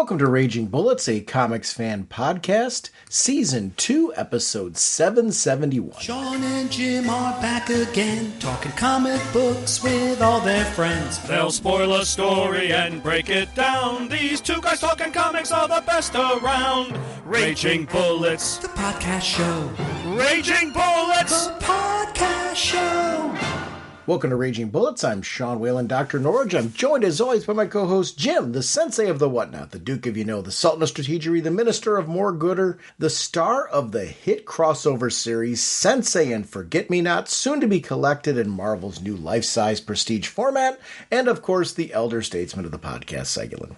Welcome to Raging Bullets, a comics fan podcast, Season 2, Episode 771. Sean and Jim are back again, talking comic books with all their friends. They'll spoil a story and break it down. These two guys talking comics are the best around. Raging Bullets, The podcast show. Raging Bullets, The podcast show. Welcome to Raging Bullets. I'm Sean Whalen, drnorge. I'm joined as always by my co-host Jim, the sensei of the whatnot, the Duke of the Sultan of Strategery, the Minister of More Gooder, the star of the hit crossover series Sensei and Forget-Me-Not, soon to be collected in Marvel's new life-size prestige format, and of course the elder statesman of the podcast, Segulin.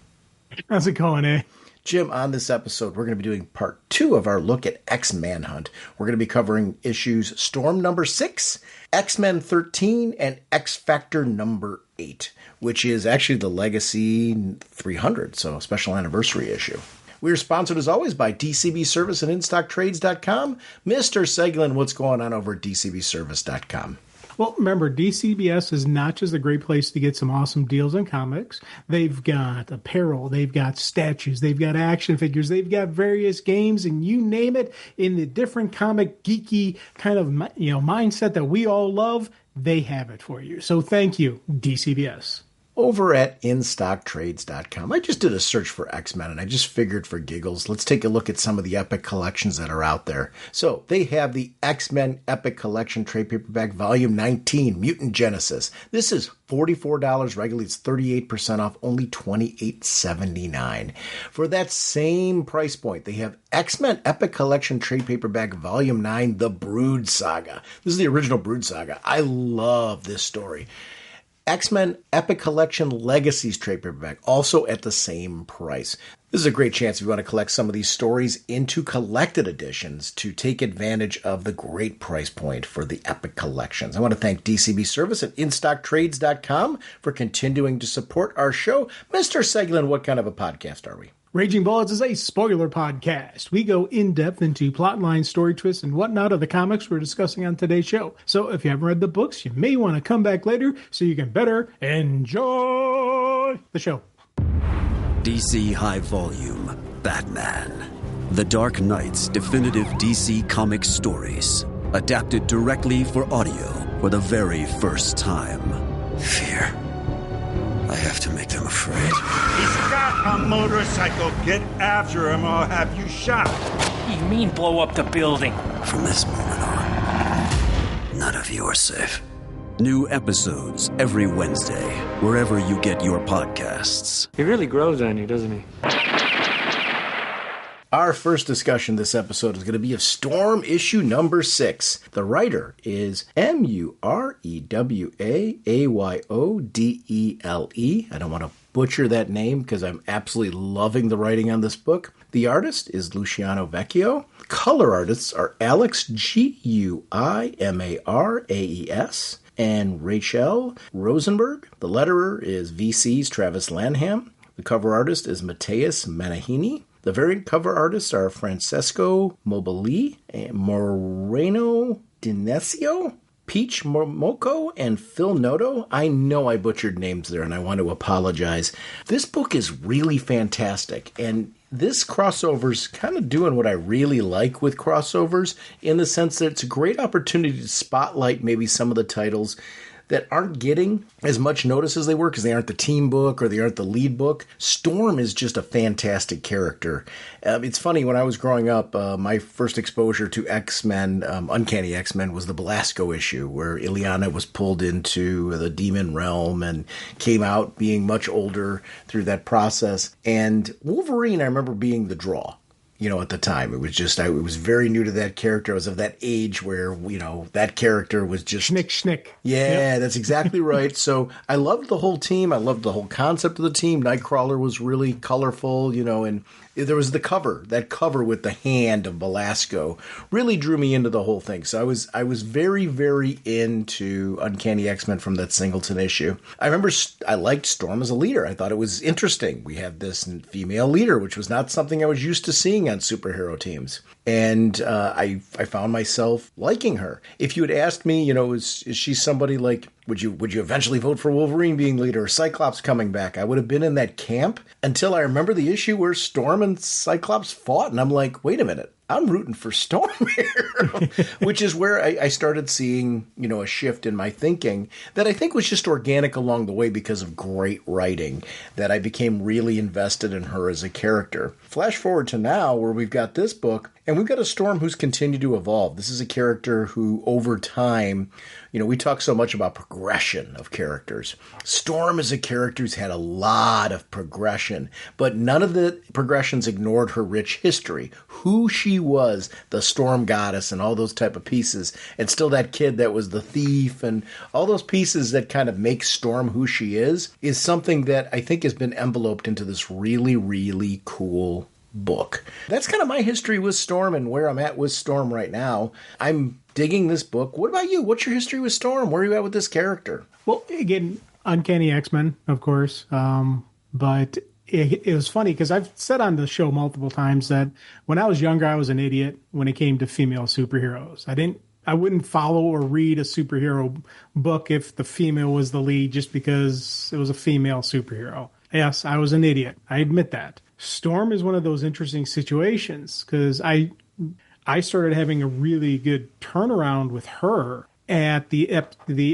How's it going, eh? Jim, on this episode, we're going to be doing part 2 of our look at X-Manhunt. We're going to be covering issues Storm number 6, X-Men 13, and X-Factor number 8, which is actually the Legacy 300, so a special anniversary issue. We are sponsored, as always, by DCB Service and InStockTrades.com. Mr. Segulin, what's going on over at DCBService.com? Well, remember, DCBS is not just a great place to get some awesome deals on comics. They've got apparel, they've got statues, they've got action figures, they've got various games, and you name it, in the different comic geeky kind of mindset that we all love, they have it for you. So thank you, DCBS. Over at InStockTrades.com, I just did a search for X-Men, and I just figured for giggles, let's take a look at some of the Epic collections that are out there. So they have the X-Men Epic Collection Trade Paperback Volume 19, Mutant Genesis. This is $44 regularly. It's 38% off, only $28.79. For that same price point, they have X-Men Epic Collection Trade Paperback Volume 9, The Brood Saga. This is the original Brood Saga. I love this story. X-Men Epic Collection Legacies trade paperback, also at the same price. This is a great chance if you want to collect some of these stories into collected editions to take advantage of the great price point for the Epic collections. I want to thank DCB Service at InStockTrades.com for continuing to support our show. Mr. Segulin, what kind of a podcast are we? Raging Bullets is a spoiler podcast. We go in-depth into plotline, story twists, and whatnot of the comics we're discussing on today's show. So if you haven't read the books, you may want to come back later so you can better enjoy the show. DC High Volume, Batman. The Dark Knight's definitive DC Comics stories. Adapted directly for audio for the very first time. Fear. I have to make them afraid. He's got a motorcycle. Get after him or I'll have you shot. You mean blow up the building? From this moment on, none of you are safe. New episodes every Wednesday, wherever you get your podcasts. He really grows on you, doesn't he? Our first discussion this episode is going to be of Storm issue number 6. The writer is Murewayodele. I don't want to butcher that name because I'm absolutely loving the writing on this book. The artist is Luciano Vecchio. Color artists are Alex Guimaraes and Rachel Rosenberg. The letterer is VC's Travis Lanham. The cover artist is Mateus Manahini. The variant cover artists are Francesco Mobili, and Moreno Dinesio, Peach Momoko, and Phil Noto. I know I butchered names there, and I want to apologize. This book is really fantastic, and this crossover's kind of doing what I really like with crossovers, in the sense that it's a great opportunity to spotlight maybe some of the titles that aren't getting as much notice as they were because they aren't the team book or they aren't the lead book. Storm is just a fantastic character. It's funny, when I was growing up, my first exposure to X-Men, Uncanny X-Men, was the Belasco issue, where Ileana was pulled into the demon realm and came out being much older through that process. And Wolverine, I remember being the draw. At the time, it was just, it was very new to that character. I was of that age where, that character was just... Schnick. Yeah, yep. That's exactly right. So I loved the whole team. I loved the whole concept of the team. Nightcrawler was really colorful, and there was the cover. That cover with the hand of Belasco really drew me into the whole thing. So I was very, very into Uncanny X-Men from that Singleton issue. I remember I liked Storm as a leader. I thought it was interesting. We have this female leader, which was not something I was used to seeing on superhero teams. And I found myself liking her. If you had asked me, is she somebody like, would you eventually vote for Wolverine being leader or Cyclops coming back? I would have been in that camp until I remember the issue where Storm and Cyclops fought. And I'm like, wait a minute. I'm rooting for Storm here, which is where I started seeing, a shift in my thinking that I think was just organic along the way because of great writing, that I became really invested in her as a character. Flash forward to now where we've got this book and we've got a Storm who's continued to evolve. This is a character who over time, we talk so much about progression of characters. Storm is a character who's had a lot of progression, but none of the progressions ignored her rich history, who she was, the Storm Goddess and all those type of pieces, and still that kid that was the thief and all those pieces that kind of make Storm who she is something that I think has been enveloped into this really, really cool book. That's kind of my history with Storm and where I'm at with Storm right now. I'm digging this book. What about you? What's your history with Storm? Where are you at with this character? Well, again, Uncanny X-Men, of course. But it was funny because I've said on the show multiple times that when I was younger, I was an idiot when it came to female superheroes. I wouldn't follow or read a superhero book if the female was the lead just because it was a female superhero. Yes, I was an idiot. I admit that. Storm is one of those interesting situations because I started having a really good turnaround with her at the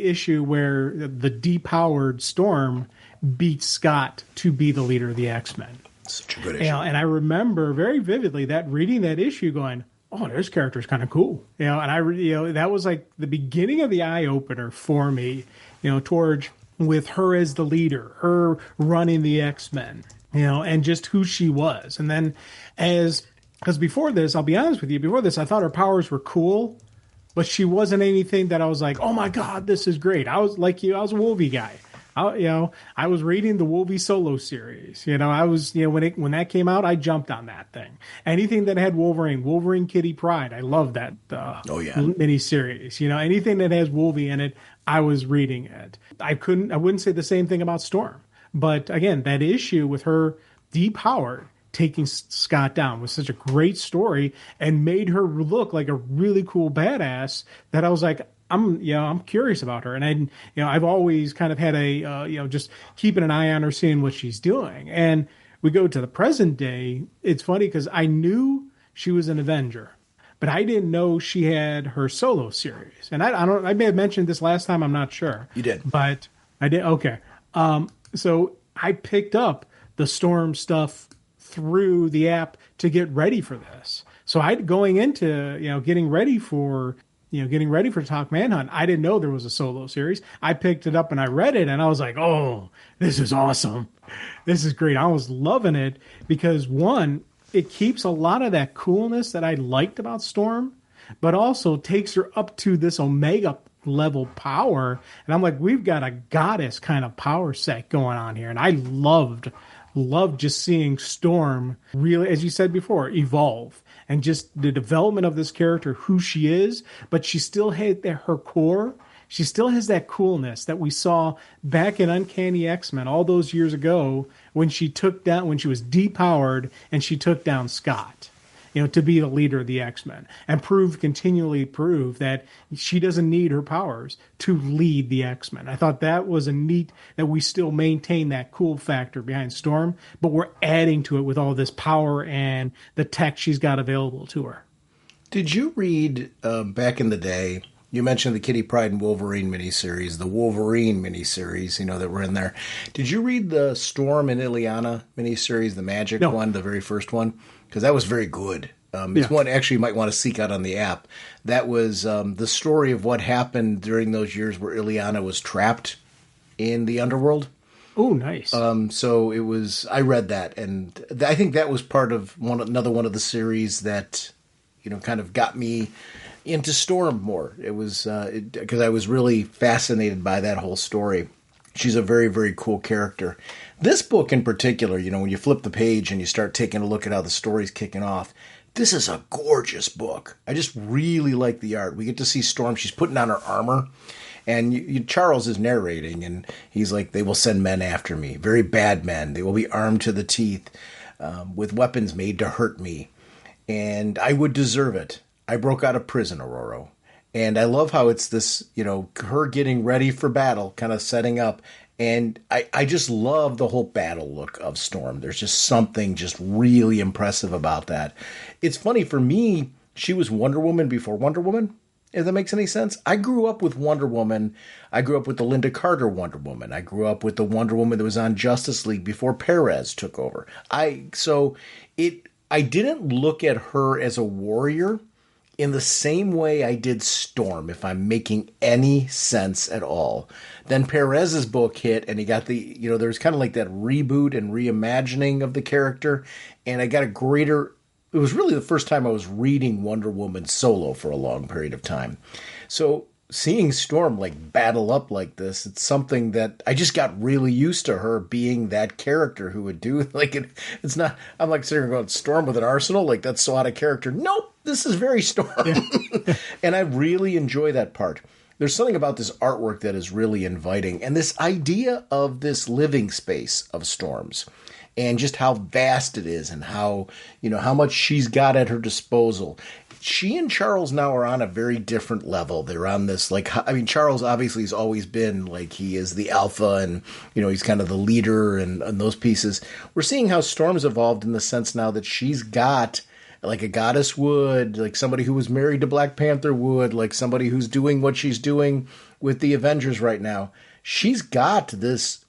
issue where the depowered Storm beat Scott to be the leader of the X-Men. Such a good issue. And I remember very vividly reading that issue going, oh, this character's kind of cool. And that was like the beginning of the eye opener for me, towards with her as the leader, her running the X-Men, and just who she was. And then because before this, I'll be honest with you, I thought her powers were cool, but she wasn't anything that I was like, oh my God, this is great. I was like you, I was a Wolvie guy. I was reading the Wolvie solo series. I was, when that came out, I jumped on that thing. Anything that had Wolverine Kitty Pryde, I love that miniseries. Anything that has Wolvie in it, I was reading it. I wouldn't say the same thing about Storm. But again, that issue with her depowered, taking Scott down was such a great story and made her look like a really cool badass that I was like, I'm curious about her. And I've always kind of had just keeping an eye on her, seeing what she's doing. And we go to the present day. It's funny because I knew she was an Avenger, but I didn't know she had her solo series. And I may have mentioned this last time. I'm not sure. You did. But I did. Okay. So I picked up the Storm stuff through the app to get ready for this. So going into, getting ready for Talk Manhunt, I didn't know there was a solo series. I picked it up and I read it and I was like, oh, this is awesome. This is great. I was loving it because one, it keeps a lot of that coolness that I liked about Storm, but also takes her up to this Omega level power. And I'm like, we've got a goddess kind of power set going on here. And I loved just seeing Storm really, as you said before, evolve. And just the development of this character, who she is, but she still had her core. She still has that coolness that we saw back in Uncanny X-Men all those years ago when she was depowered and she took down Scott, to be the leader of the X-Men and continually prove that she doesn't need her powers to lead the X-Men. I thought that was a neat that we still maintain that cool factor behind Storm, but we're adding to it with all this power and the tech she's got available to her. Did you read back in the day? You mentioned the Kitty Pryde and Wolverine miniseries, the Wolverine miniseries, that were in there. Did you read the Storm and Illyana miniseries, the Magic one, the very first one? Because that was very good. It's one actually you might want to seek out on the app. That was the story of what happened during those years where Illyana was trapped in the underworld. Oh, nice. So it was. I read that, and I think that was part of another one of the series that kind of got me into Storm more. It was because I was really fascinated by that whole story. She's a very, very cool character. This book in particular, when you flip the page and you start taking a look at how the story's kicking off, this is a gorgeous book. I just really like the art. We get to see Storm. She's putting on her armor. And Charles is narrating, and he's like, they will send men after me, very bad men. They will be armed to the teeth with weapons made to hurt me. and I would deserve it. I broke out of prison, Aurora. And I love how it's this, her getting ready for battle, kind of setting up. And I just love the whole battle look of Storm. There's just something just really impressive about that. It's funny, for me, she was Wonder Woman before Wonder Woman, if that makes any sense. I grew up with Wonder Woman. I grew up with the Linda Carter Wonder Woman. I grew up with the Wonder Woman that was on Justice League before Perez took over. I didn't look at her as a warrior in the same way I did Storm, if I'm making any sense at all. Then Perez's book hit, and he got there's kind of like that reboot and reimagining of the character, and I got a greater... It was really the first time I was reading Wonder Woman solo for a long period of time. So seeing Storm battle up like this, it's something that I just got really used to her being that character who would do it's not, I'm sitting here going, Storm with an arsenal? That's so out of character. Nope, this is very Storm. Yeah. And I really enjoy that part. There's something about this artwork that is really inviting, and this idea of this living space of Storms, and just how vast it is, and how much she's got at her disposal. She and Charles now are on a very different level. They're on this, Charles obviously has always been, he is the alpha, and, he's kind of the leader and those pieces. We're seeing how Storm's evolved in the sense now that she's got, a goddess would, somebody who was married to Black Panther would, somebody who's doing what she's doing with the Avengers right now. She's got this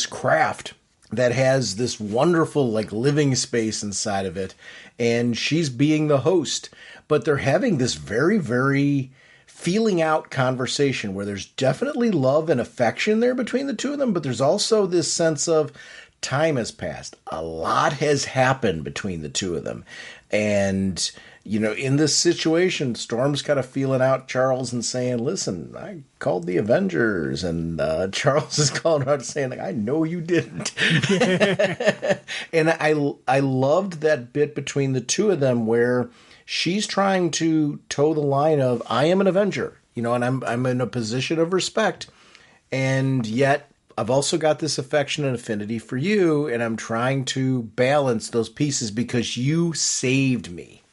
craft that has this wonderful, living space inside of it, and she's being the host. But they're having this very, very feeling out conversation where there's definitely love and affection there between the two of them, but there's also this sense of time has passed. A lot has happened between the two of them. And, in this situation, Storm's kind of feeling out Charles and saying, listen, I called the Avengers. And Charles is calling her out saying, I know you didn't. And I loved that bit between the two of them where she's trying to toe the line of, I am an Avenger, and I'm in a position of respect. And yet I've also got this affection and affinity for you, and I'm trying to balance those pieces because you saved me.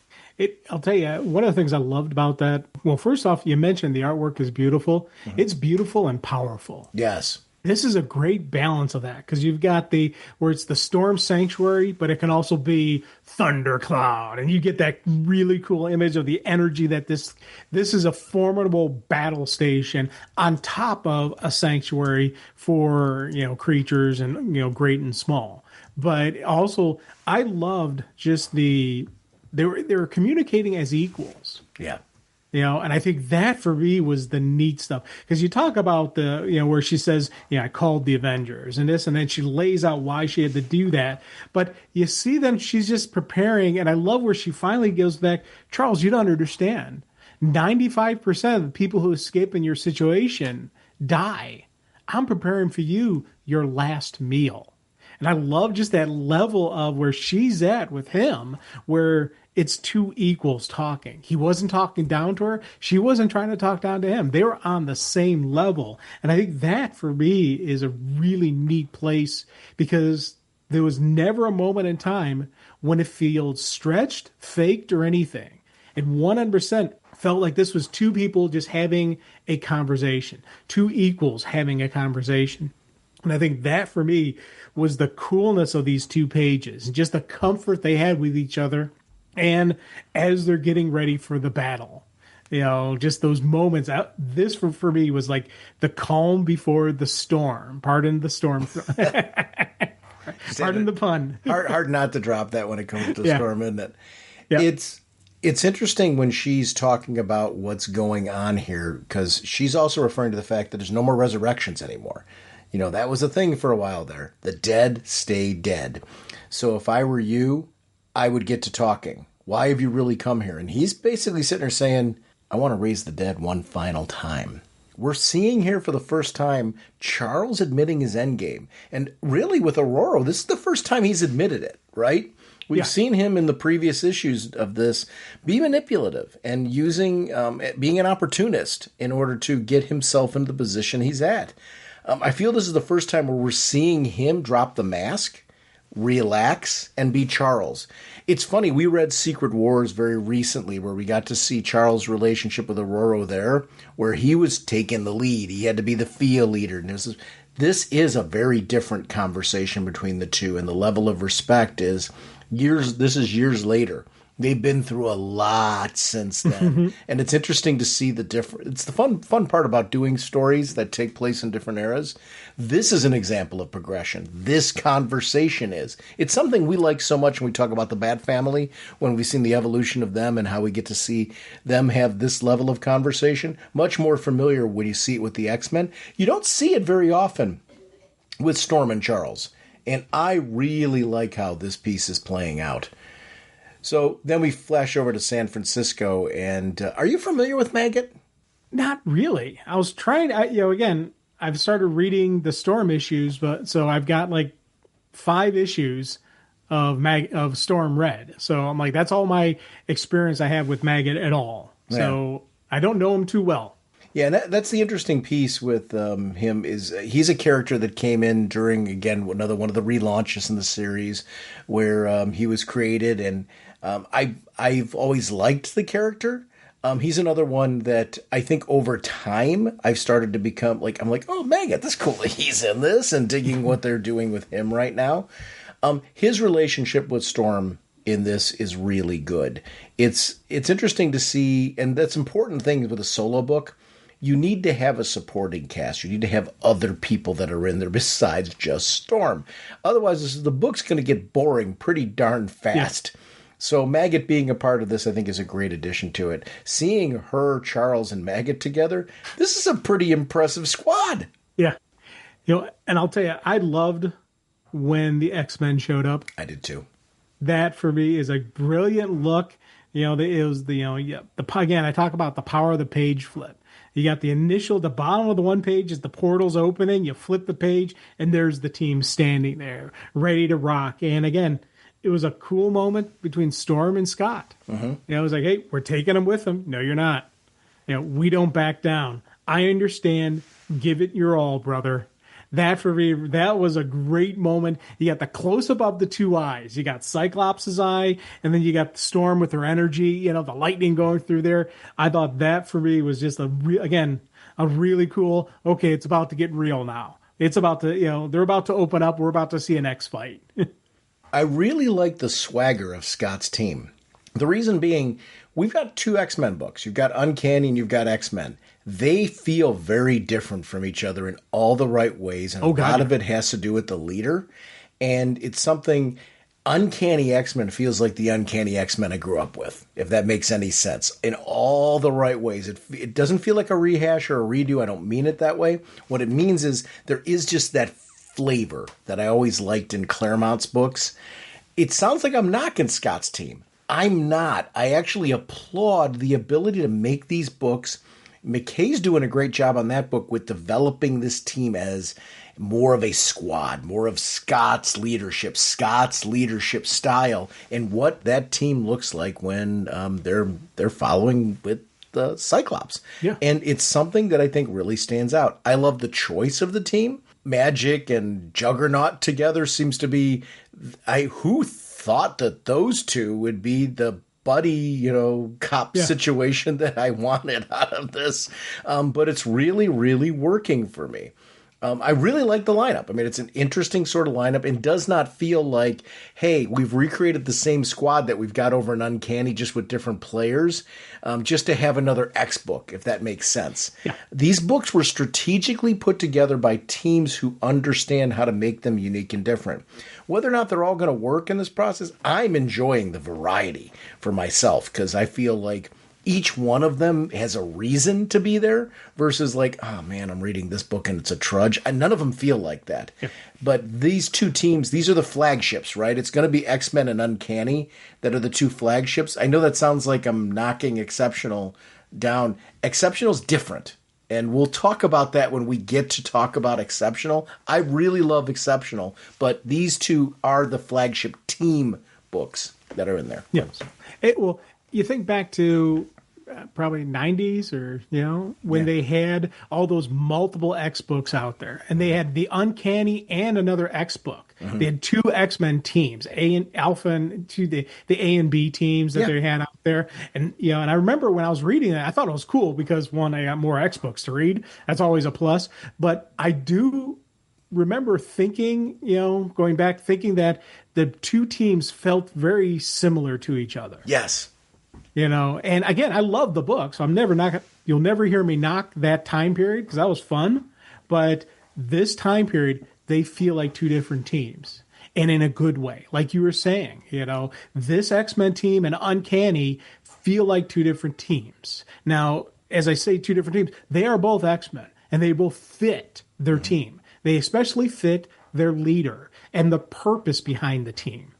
I'll tell you, one of the things I loved about that, well, first off, you mentioned the artwork is beautiful. Mm-hmm. It's beautiful and powerful. Yes. This is a great balance of that, because you've got where it's the Storm Sanctuary, but it can also be Thundercloud, and you get that really cool image of the energy that this is a formidable battle station on top of a sanctuary for creatures and great and small. But also, I loved just they were communicating as equals. Yeah. And I think that for me was the neat stuff, because you talk about where she says, I called the Avengers and this, and then she lays out why she had to do that. But you see them, she's just preparing. And I love where she finally goes back, Charles, you don't understand. 95% of the people who escape in your situation die. I'm preparing for you your last meal. And I love just that level of where she's at with him, where it's two equals talking. He wasn't talking down to her. She wasn't trying to talk down to him. They were on the same level. And I think that, for me, is a really neat place, because there was never a moment in time when it feels stretched, faked, or anything. It 100% felt like this was two people just having a conversation, two equals having a conversation. And I think that, for me, was the coolness of these 2 pages, and just the comfort they had with each other. And as they're getting ready for the battle, just those moments. This for me was like the calm before the storm. Pardon the storm. Pardon the pun. hard not to drop that when it comes to Storm, isn't it? Yeah. It's interesting when she's talking about what's going on here, because she's also referring to the fact that there's no more resurrections anymore. That was a thing for a while there. The dead stay dead. So if I were you, I would get to talking. Why have you really come here? And he's basically sitting there saying, I want to raise the dead one final time. We're seeing here for the first time Charles admitting his endgame. And really with Aurora, this is the first time he's admitted it, right? We've seen him in the previous issues of this be manipulative and using, being an opportunist in order to get himself into the position he's at. I feel this is the first time where we're seeing him drop the mask relax, and be Charles. It's funny, we read Secret Wars very recently where we got to see Charles' relationship with Aurora there, where he was taking the lead. He had to be the field leader. And this is a very different conversation between the two, and the level of respect is years later. They've been through a lot since then. And it's interesting to see the difference. It's the fun part about doing stories that take place in different eras. This is an example of progression. This conversation is. It's something we like so much when we talk about the Bat Family, when we've seen the evolution of them and how we get to see them have this level of conversation. Much more familiar when you see it with the X-Men. You don't see it very often with Storm and Charles. And I really like how this piece is playing out. So then we flash over to San Francisco, and are you familiar with Maggot? Not really. I was trying to, again, I've started reading the Storm issues, so I've got like 5 issues of Storm read. So I'm like, that's all my experience I have with Maggot at all. Yeah. So I don't know him too well. Yeah, and that's the interesting piece with him is he's a character that came in during, again, another one of the relaunches in the series where he was created, and I've always liked the character. He's another one that I think over time I've started to become like, I'm like, oh, Maggot, that's cool that he's in this, and digging what they're doing with him right now. His relationship with Storm in this is really good. It's interesting to see, and that's important thing with a solo book. You need to have a supporting cast. You need to have other people that are in there besides just Storm. Otherwise, the book's going to get boring pretty darn fast. Yeah. So Maggot being a part of this, I think, is a great addition to it. Seeing her, Charles, and Maggot together, this is a pretty impressive squad. Yeah. And I'll tell you, I loved when the X-Men showed up. I did too. That, for me, is a brilliant look. Again, I talk about the power of the page flip. You got the bottom of the one page is the portal's opening. You flip the page, and there's the team standing there, ready to rock. And again, it was a cool moment between Storm and Scott. Mm-hmm. It was like, hey, we're taking them with them. No, you're not. We don't back down. I understand. Give it your all, brother. That for me, that was a great moment. You got the close up of the 2 eyes. You got Cyclops' eye, and then you got the Storm with her energy, the lightning going through there. I thought that for me was just a really cool, okay, it's about to get real now. It's about to, they're about to open up. We're about to see an X fight. I really like the swagger of Scott's team. The reason being, we've got 2 X-Men books. You've got Uncanny and you've got X-Men. They feel very different from each other in all the right ways, and a lot of it has to do with the leader. And it's something, Uncanny X-Men feels like the Uncanny X-Men I grew up with, if that makes any sense, in all the right ways. It doesn't feel like a rehash or a redo. I don't mean it that way. What it means is there is just that flavor that I always liked in Claremont's books. It sounds like I'm knocking Scott's team. I'm not. I actually applaud the ability to make these books. McKay's doing a great job on that book with developing this team as more of a squad, more of Scott's leadership style, and what that team looks like when they're following with the Cyclops. Yeah. And it's something that I think really stands out. I love the choice of the team. Magic and Juggernaut together seems to be, who thought that those two would be the buddy, cop situation that I wanted out of this. But it's really, really working for me. I really like the lineup. I mean, it's an interesting sort of lineup and does not feel like, hey, we've recreated the same squad that we've got over in Uncanny just with different players, just to have another X book, if that makes sense. Yeah. These books were strategically put together by teams who understand how to make them unique and different. Whether or not they're all going to work in this process, I'm enjoying the variety for myself because I feel like each one of them has a reason to be there versus like, oh man, I'm reading this book and it's a trudge. And none of them feel like that. Yeah. But these 2 teams, these are the flagships, right? It's going to be X-Men and Uncanny that are the 2 flagships. I know that sounds like I'm knocking Exceptional down. Exceptional's different. And we'll talk about that when we get to talk about Exceptional. I really love Exceptional, but these 2 are the flagship team books that are in there. Yes. You think back to probably 90s or, when they had all those multiple X books out there and they had the Uncanny and another X book. They had two X-Men teams, Alpha and the A and B teams that they had out there. And, and I remember when I was reading that, I thought it was cool because, one, I got more X books to read. That's always a plus. But I do remember thinking, going back, thinking that the two teams felt very similar to each other. Yes. And again, I love the book, so you'll never hear me knock that time period because that was fun. But this time period, they feel like two different teams, and in a good way. Like you were saying, this X-Men team and Uncanny feel like two different teams. Now, as I say, two different teams, they are both X-Men, and they both fit their team. They especially fit their leader and the purpose behind the team.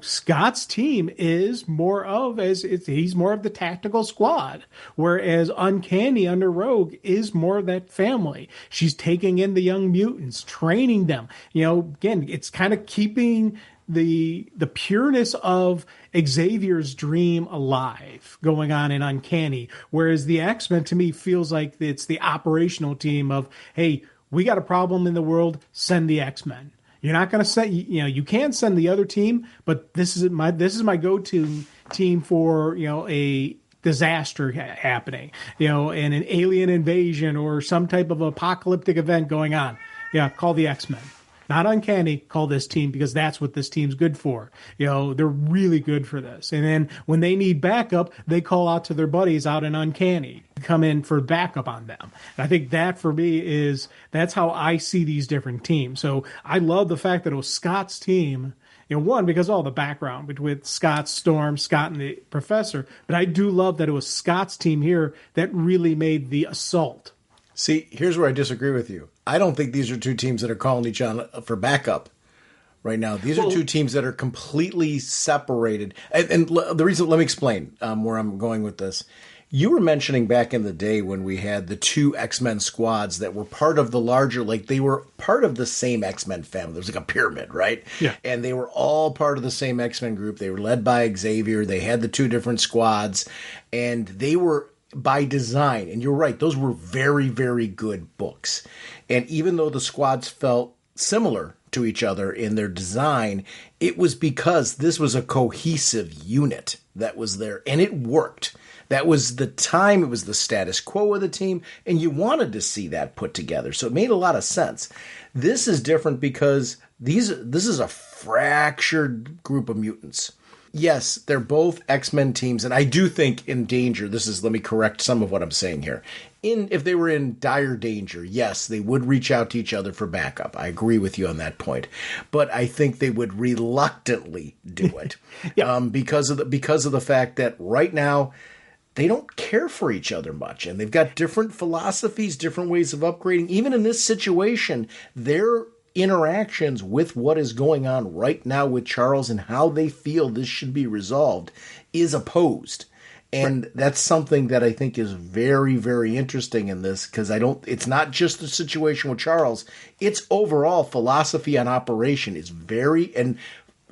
Scott's team is he's more of the tactical squad, whereas Uncanny under Rogue is more of that family. She's taking in the young mutants, training them. Again, it's kind of keeping the pureness of Xavier's dream alive going on in Uncanny, whereas the X-Men to me feels like it's the operational team of, hey, we got a problem in the world, send the X-Men. You're not going to send, you can send the other team, but this is my go-to team for, a disaster happening, and an alien invasion or some type of apocalyptic event going on. Yeah, call the X-Men. Not Uncanny, call this team because that's what this team's good for. They're really good for this. And then when they need backup, they call out to their buddies out in Uncanny to come in for backup on them. And I think that for me that's how I see these different teams. So I love the fact that it was Scott's team. One, because all the background with Scott, Storm, Scott, and the Professor. But I do love that it was Scott's team here that really made the assault. See, here's where I disagree with you. I don't think these are two teams that are calling each other for backup right now. These are two teams that are completely separated. And the reason, let me explain where I'm going with this. You were mentioning back in the day when we had the two X-Men squads that were part of the larger, like they were part of the same X-Men family. There was like a pyramid, right? Yeah. And they were all part of the same X-Men group. They were led by Xavier. They had the two different squads, and they were by design. And you're right, those were very, very good books. And even though the squads felt similar to each other in their design, it was because this was a cohesive unit that was there, and it worked. That was the time, it was the status quo of the team, and you wanted to see that put together. So it made a lot of sense. This is different because this is a fractured group of mutants. Yes, they're both X-Men teams, and I do think in danger, let me correct some of what I'm saying here. If they were in dire danger, yes, they would reach out to each other for backup. I agree with you on that point. But I think they would reluctantly do it because of the fact that right now they don't care for each other much, and they've got different philosophies, different ways of upgrading. Even in this situation, their interactions with what is going on right now with Charles and how they feel this should be resolved is opposed. And that's something that I think is very, very interesting in this, because it's not just the situation with Charles, it's overall philosophy on operation is and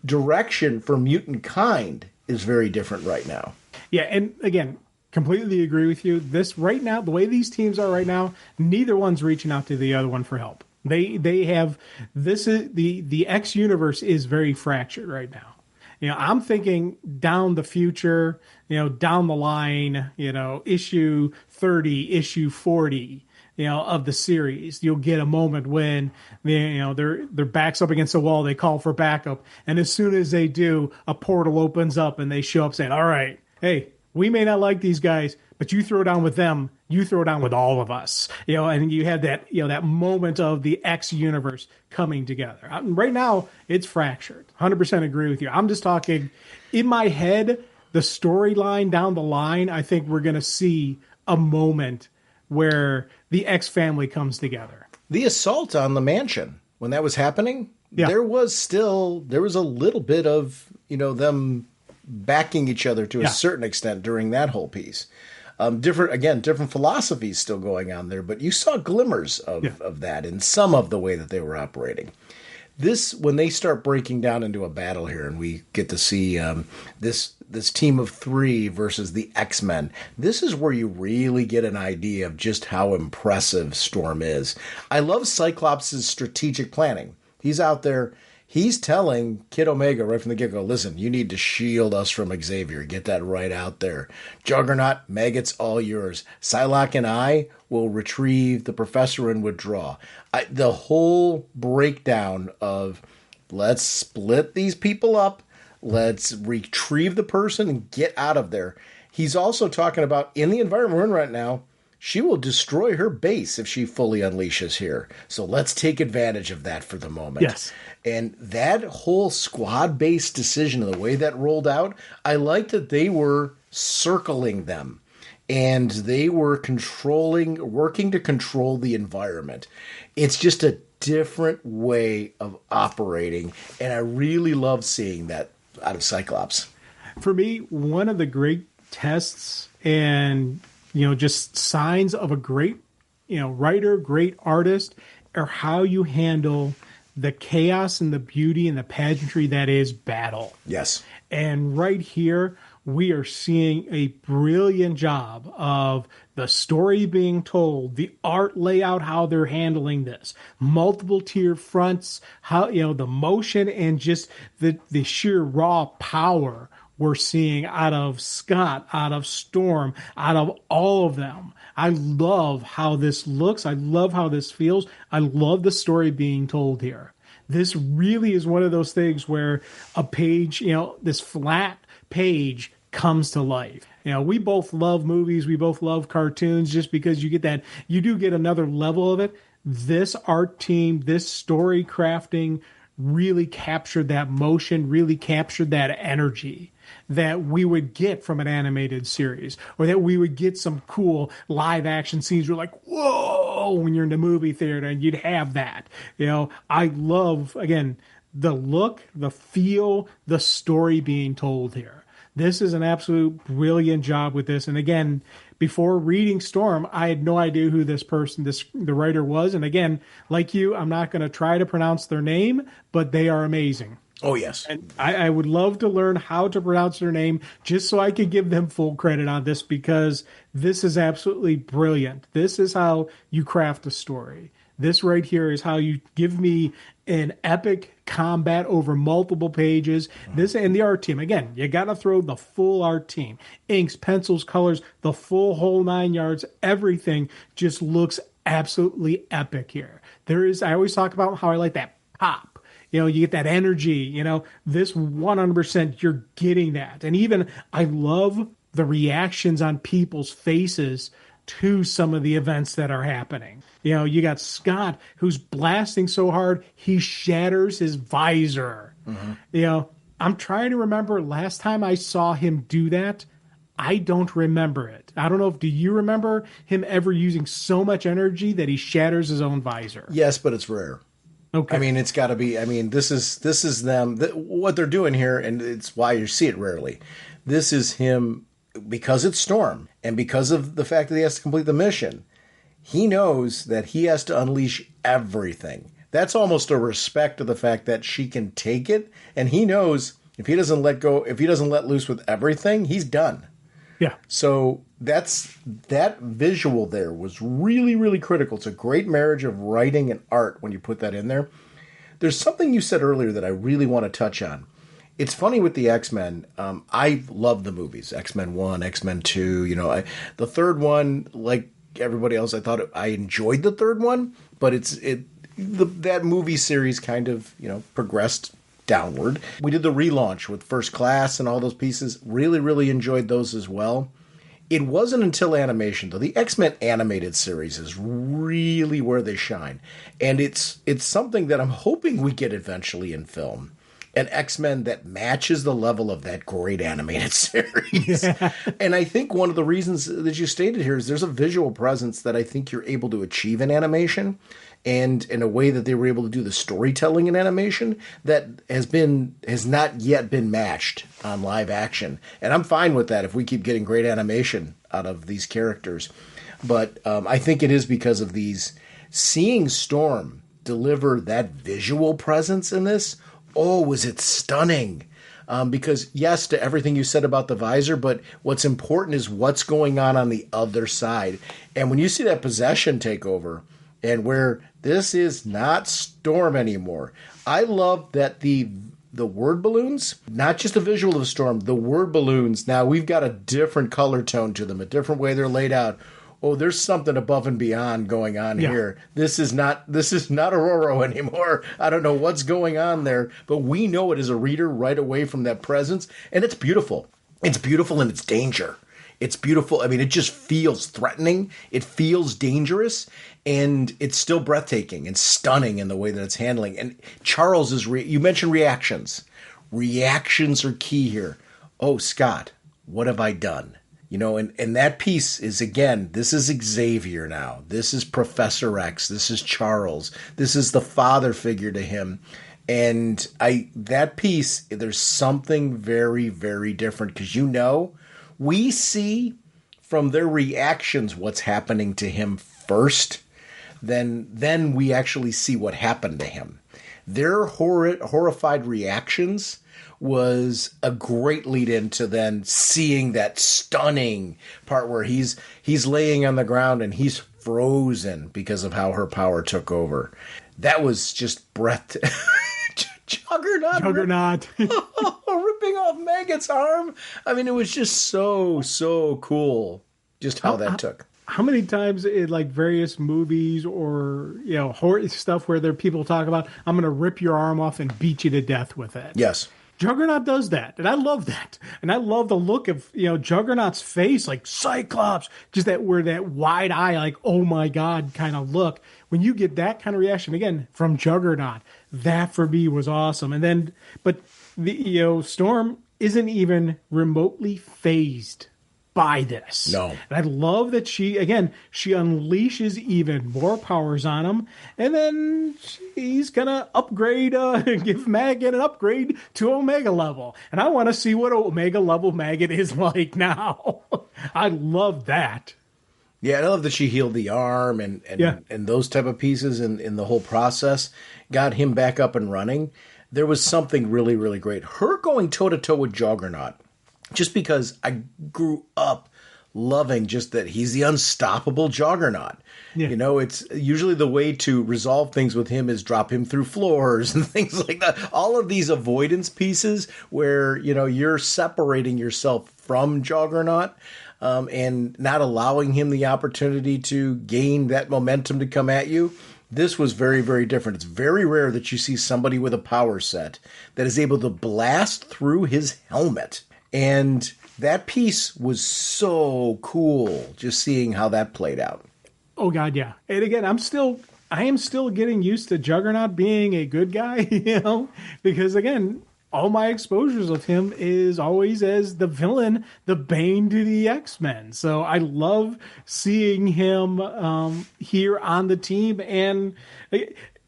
direction for mutant kind is very different right now. Yeah, and again, completely agree with you. This right now, the way these teams are right now, neither one's reaching out to the other one for help. They have this is the X universe is very fractured right now. I'm thinking down the future, down the line, issue 30, issue 40, of the series, you'll get a moment when their backs up against the wall, they call for backup, and as soon as they do, a portal opens up and they show up saying, "All right, hey, we may not like these guys, but you throw down with them, you throw down with all of us." And you had that, that moment of the X universe coming together. Right now, it's fractured. 100% agree with you. I'm just talking in my head, the storyline down the line. I think we're going to see a moment where the X family comes together. The assault on the mansion, when that was happening, there was a little bit of, them backing each other to a certain extent during that whole piece. Different philosophies still going on there, but you saw glimmers of that in some of the way that they were operating. When they start breaking down into a battle here, and we get to see this team of three versus the X-Men, this is where you really get an idea of just how impressive Storm is. I love Cyclops' strategic planning. He's out there. He's telling Kid Omega right from the get-go, listen, you need to shield us from Xavier. Get that right out there. Juggernaut, Maggot's all yours. Psylocke and I will retrieve the Professor and withdraw. The whole breakdown of let's split these people up, let's retrieve the person and get out of there. He's also talking about, in the environment we're in right now, she will destroy her base if she fully unleashes here. So let's take advantage of that for the moment. Yes. And that whole squad-based decision and the way that rolled out, I liked that they were circling them. And they were working to control the environment. It's just a different way of operating. And I really love seeing that out of Cyclops. For me, one of the great tests and, just signs of a great, writer, great artist, are how you handle the chaos and the beauty and the pageantry that is battle. Yes. And right here, we are seeing a brilliant job of the story being told, the art layout, how they're handling this, multiple tier fronts, how, the motion and just the sheer raw power we're seeing out of Scott, out of Storm, out of all of them. I love how this looks. I love how this feels. I love the story being told here. This really is one of those things where a page, this flat page comes to life. We both love movies. We both love cartoons just because you do get another level of it. This art team, this story crafting really captured that motion, really captured that energy that we would get from an animated series, or that we would get some cool live action scenes where like, whoa, when you're in the movie theater and you'd have that. I love, again, the look, the feel, the story being told here. This is an absolute brilliant job with this. And again, before reading Storm, I had no idea who this person, the writer was. And again, like you, I'm not going to try to pronounce their name, but they are amazing. Oh, yes. And I would love to learn how to pronounce their name just so I could give them full credit on this, because this is absolutely brilliant. This is how you craft a story. This right here is how you give me an epic combat over multiple pages. This and the art team. Again, you got to throw the full art team. Inks, pencils, colors, the full whole 9 yards. Everything just looks absolutely epic here. I always talk about how I like that pop. You get that energy, this 100%, you're getting that. And even I love the reactions on people's faces to some of the events that are happening. You got Scott, who's blasting so hard, he shatters his visor. Mm-hmm. I'm trying to remember last time I saw him do that. I don't remember it. I don't know do you remember him ever using so much energy that he shatters his own visor? Yes, but it's rare. Okay. It's got to be. This is them. What they're doing here, and it's why you see it rarely. This is him because it's Storm, and because of the fact that he has to complete the mission. He knows that he has to unleash everything. That's almost a respect to the fact that she can take it, and he knows if he doesn't let go, if he doesn't let loose with everything, he's done. Yeah. So that visual there was really, really critical. It's a great marriage of writing and art when you put that in there. There's something you said earlier that I really want to touch on. It's funny with the X-Men. I love the movies. X-Men 1, X-Men 2. The third one, like everybody else, I enjoyed the third one, but that movie series kind of, progressed downward. We did the relaunch with First Class and all those pieces. Really, really enjoyed those as well. It wasn't until animation, though. The X-Men animated series is really where they shine. And it's something that I'm hoping we get eventually in film. An X-Men that matches the level of that great animated series. Yeah. And I think one of the reasons that you stated here is there's a visual presence that I think you're able to achieve in animation, and in a way that they were able to do the storytelling in animation that has not yet been matched on live action. And I'm fine with that if we keep getting great animation out of these characters. But I think it is because of seeing Storm deliver that visual presence in this. Oh, was it stunning? Because, yes, to everything you said about the visor, but what's important is what's going on the other side. And when you see that possession take over, and where This is not Storm anymore. I love that the word balloons, not just a visual of Storm, the word balloons, now we've got a different color tone to them, a different way they're laid out. Oh, there's something above and beyond going on here. This is not Aurora anymore. I don't know what's going on there, but we know it as a reader right away from that presence, and it's beautiful. It's beautiful in its danger. It's beautiful. I mean, it just feels threatening. It feels dangerous, and it's still breathtaking and stunning in the way that it's handling. And Charles you mentioned reactions. Reactions are key here. Oh, Scott, what have I done? You know, and that piece is, again, this is Xavier now. This is Professor X. This is Charles. This is the father figure to him. And that piece, there's something very, very different because, we see from their reactions what's happening to him first. Then we actually see what happened to him. Their horrified reactions was a great lead into then seeing that stunning part where he's laying on the ground and he's frozen because of how her power took over. That was just breathtaking. Juggernaut. Ripping off Maggot's arm. I mean, it was just so cool just how that took. How many times in like various movies or, horror stuff where there are people talk about, I'm going to rip your arm off and beat you to death with it. Yes. Juggernaut does that, and I love that. And I love the look of, Juggernaut's face, like Cyclops, just that wide eye, like, oh my God kind of look. When you get that kind of reaction, again, from Juggernaut, that for me was awesome. And then, but the, Storm isn't even remotely phased by this. No. And I love that she unleashes even more powers on him, and then he's gonna upgrade, give Maggot an upgrade to Omega level. And I want to see what Omega level Maggot is like now. I love that. Yeah, I love that she healed the arm and those type of pieces in the whole process, got him back up and running. There was something really, really great. Her going toe-to-toe with Juggernaut, just because I grew up loving just that he's the unstoppable Juggernaut. Yeah. It's usually the way to resolve things with him is drop him through floors and things like that. All of these avoidance pieces where, you're separating yourself from Juggernaut and not allowing him the opportunity to gain that momentum to come at you. This was very, very different. It's very rare that you see somebody with a power set that is able to blast through his helmet. And that piece was so cool, just seeing how that played out. Oh, God, yeah. And again, I am still getting used to Juggernaut being a good guy, because, again, all my exposures of him is always as the villain, the Bane to the X-Men. So I love seeing him here on the team, and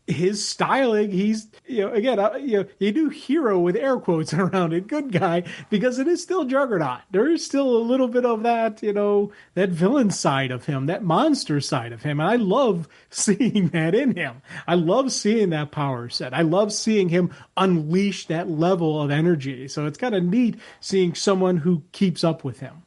his styling, he's, you do hero with air quotes around it, good guy, because it is still Juggernaut. There is still a little bit of that, that villain side of him, that monster side of him. And I love seeing that in him. I love seeing that power set. I love seeing him unleash that level of energy. So it's kind of neat seeing someone who keeps up with him.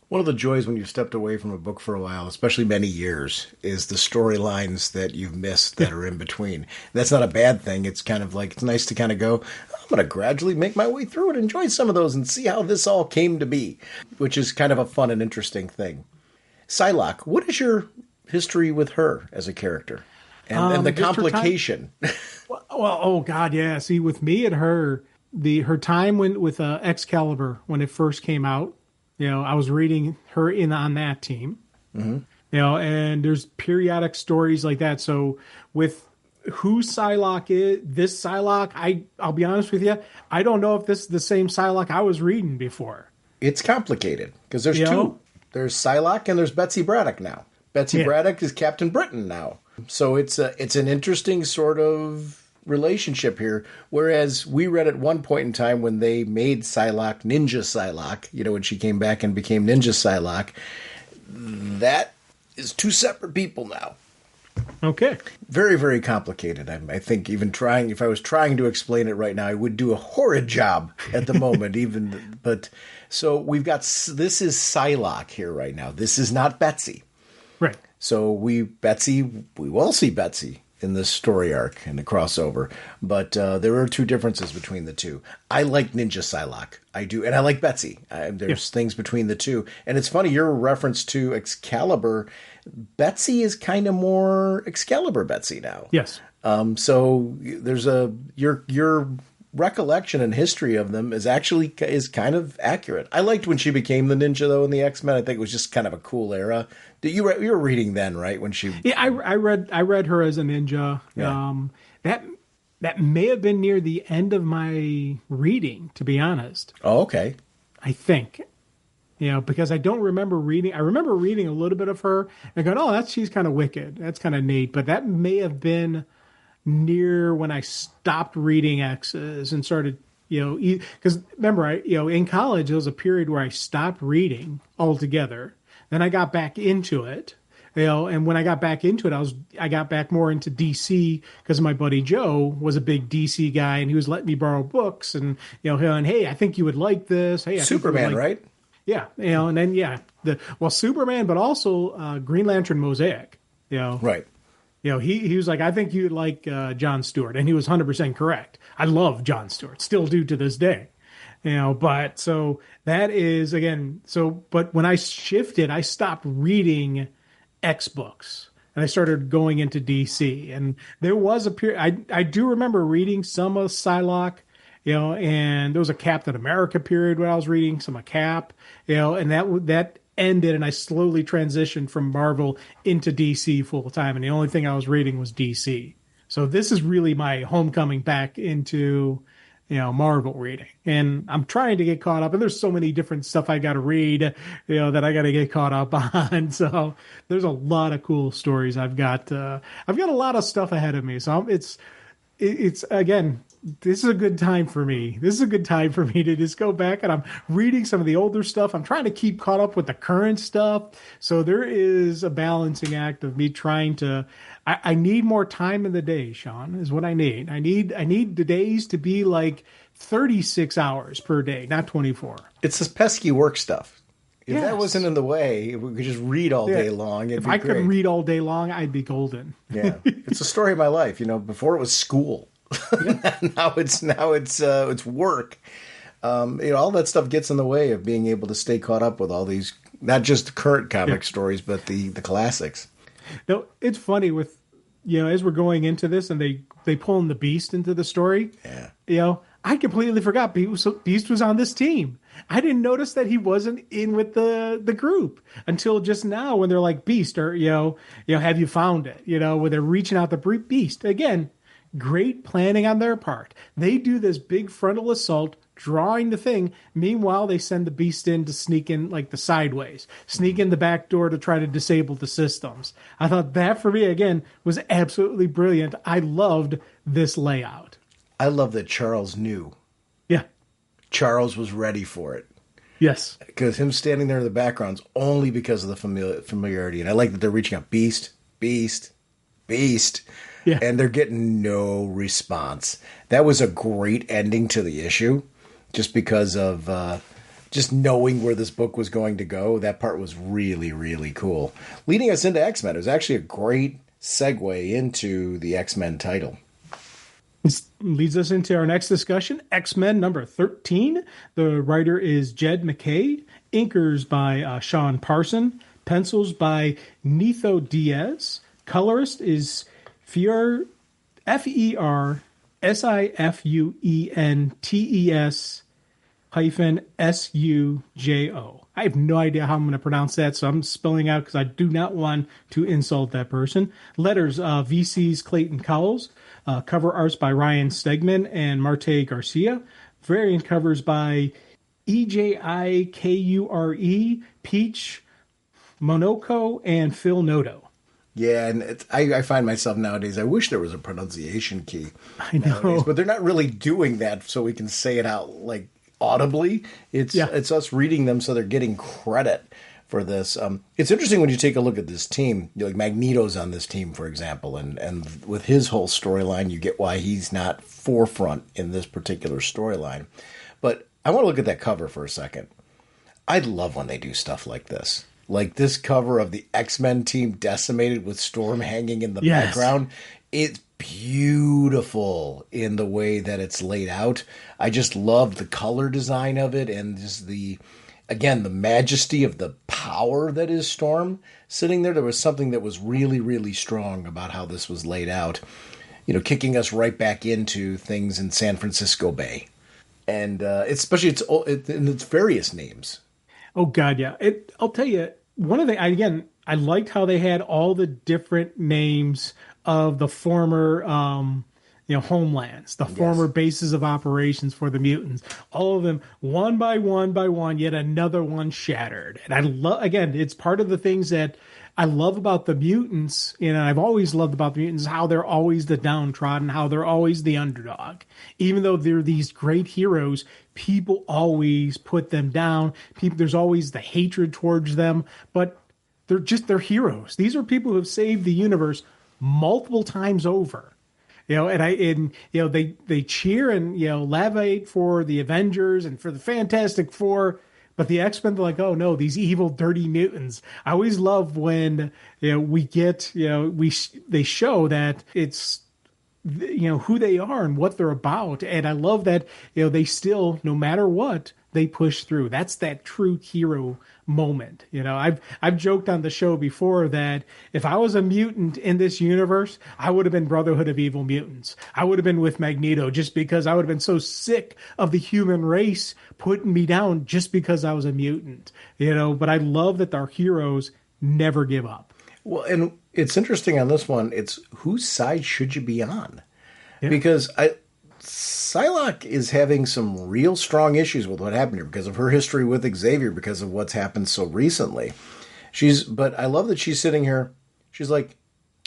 One of the joys when you've stepped away from a book for a while, especially many years, is the storylines that you've missed that are in between. That's not a bad thing. It's kind of like, it's nice to kind of go, I'm going to gradually make my way through and enjoy some of those and see how this all came to be, which is kind of a fun and interesting thing. Psylocke, what is your history with her as a character? And the complication. Well, oh God, yeah. See, with me and her time with Excalibur, when it first came out, I was reading her in on that team, and there's periodic stories like that. So with who Psylocke is, this Psylocke, I'll be honest with you, I don't know if this is the same Psylocke I was reading before. It's complicated because there's two. There's Psylocke and there's Betsy Braddock now. Betsy Braddock is Captain Britain now. So it's an interesting sort of relationship here, whereas we read at one point in time when they made Psylocke Ninja Psylocke, when she came back and became Ninja Psylocke, that is two separate people now. Okay. Very, very complicated. I think if I was trying to explain it right now, I would do a horrid job at the moment, but so we've got, this is Psylocke here right now. This is not Betsy. Right. So we will see Betsy in this story arc and the crossover. But there are two differences between the two. I like Ninja Psylocke. I do. And I like Betsy. There's things between the two. And it's funny, your reference to Excalibur, Betsy is kind of more Excalibur Betsy now. Yes. So there's your recollection and history of them is kind of accurate. I liked when she became the ninja though in the X-Men. I think it was just kind of a cool era. You were reading then, right? When she I read her as a ninja. Yeah. That may have been near the end of my reading, to be honest. Oh, okay. I think. Because I don't remember reading. I remember reading a little bit of her and going, "Oh, she's kind of wicked. That's kind of neat." But that may have been near when I stopped reading X's and started, because remember, in college, there was a period where I stopped reading altogether. Then I got back into it, and when I got back into it, I got back more into DC because my buddy Joe was a big DC guy and he was letting me borrow books and, and hey, I think you would like this. Hey, Superman, right? Yeah. And then, Superman, but also Green Lantern Mosaic, Right. He was like, I think you'd like John Stewart. And he was 100% correct. I love John Stewart, still do to this day. But so that is, but when I shifted, I stopped reading X books. And I started going into DC. And there was a period, I do remember reading some of Psylocke, and there was a Captain America period where I was reading some of Cap, and that ended and I slowly transitioned from Marvel into DC full time. And the only thing I was reading was DC. So this is really my homecoming back into, Marvel reading. And I'm trying to get caught up. And there's so many different stuff I got to read, that I got to get caught up on. So there's a lot of cool stories. I've got a lot of stuff ahead of me. So it's again, this is a good time for me. This is a good time for me to just go back and I'm reading some of the older stuff. I'm trying to keep caught up with the current stuff. So there is a balancing act of me trying to, I need more time in the day, Sean, is what I need. I need the days to be like 36 hours per day, not 24. It's this pesky work stuff. If Yes. that wasn't in the way, we could just read all day long. If I could read all day long, I'd be golden. Yeah. It's the story of my life. Before it was school. now it's work. All that stuff gets in the way of being able to stay caught up with all these, not just the current comic stories, but the classics. No, it's funny with, as we're going into this and they pull in the Beast into the story. Yeah. I completely forgot Beast was on this team. I didn't notice that he wasn't in with the group until just now when they're like, Beast, or, have you found it? Where they're reaching out the Beast. Again, great planning on their part. They do this big frontal assault, drawing the thing. Meanwhile, they send the Beast in to sneak in like the sideways, sneak in the back door to try to disable the systems. I thought that for me, again, was absolutely brilliant. I loved this layout. I love that Charles knew. Yeah. Charles was ready for it. Yes. Because him standing there in the background's only because of the familiarity. And I like that they're reaching out, Beast, Beast, Beast. Yeah. And they're getting no response. That was a great ending to the issue, just because of just knowing where this book was going to go. That part was really, really cool. Leading us into X-Men, it was actually a great segue into the X-Men title. This leads us into our next discussion, X-Men number 13. The writer is Jed MacKay, inkers by Sean Parson, pencils by Nitho Diaz, colorist is FERSIFUENTES-SUJO. I have no idea how I'm going to pronounce that, so I'm spelling out because I do not want to insult that person. Letters, VC's Clayton Cowles. Cover arts by Ryan Stegman and Marte Garcia. Variant covers by EJIKURE, Peach Monoko, and Phil Noto. Yeah, and I find myself nowadays, I wish there was a pronunciation key. I know. Nowadays, but they're not really doing that so we can say it out like audibly. It's us reading them so they're getting credit for this. It's interesting when you take a look at this team. Like Magneto's on this team, for example, and with his whole storyline, you get why he's not forefront in this particular storyline. But I want to look at that cover for a second. I love when they do stuff like this. Like this cover of the X-Men team decimated with Storm hanging in the background. It's beautiful in the way that it's laid out. I just love the color design of it, and just the majesty of the power that is Storm sitting there. There was something that was really, really strong about how this was laid out, kicking us right back into things in San Francisco Bay. And especially in its various names. Oh, God, yeah. I'll tell you, one of the, I liked how they had all the different names of the former, homelands, the former bases of operations for the mutants. All of them, one by one, yet another one shattered. And I love, again, it's part of the things that I love about the mutants, and I've always loved about the mutants, how they're always the downtrodden, how they're always the underdog. Even though they're these great heroes, people always put them down. There's always the hatred towards them, but they're heroes. These are people who have saved the universe multiple times over. They cheer and lavate for the Avengers and for the Fantastic Four, but the X-Men, they're like, oh no, these evil, dirty mutants. I always love when we get they show that it's who they are and what they're about, and I love that they still, no matter what, they push through. That's that true hero moment. I've joked on the show before that if I was a mutant in this universe, I would have been Brotherhood of Evil Mutants. I would have been with Magneto, just because I would have been so sick of the human race putting me down just because I was a mutant. But I love that our heroes never give up. Well, and it's interesting on this one, it's whose side should you be on? Yeah. Because Psylocke is having some real strong issues with what happened here because of her history with Xavier, because of what's happened so recently. But I love that she's sitting here. She's like,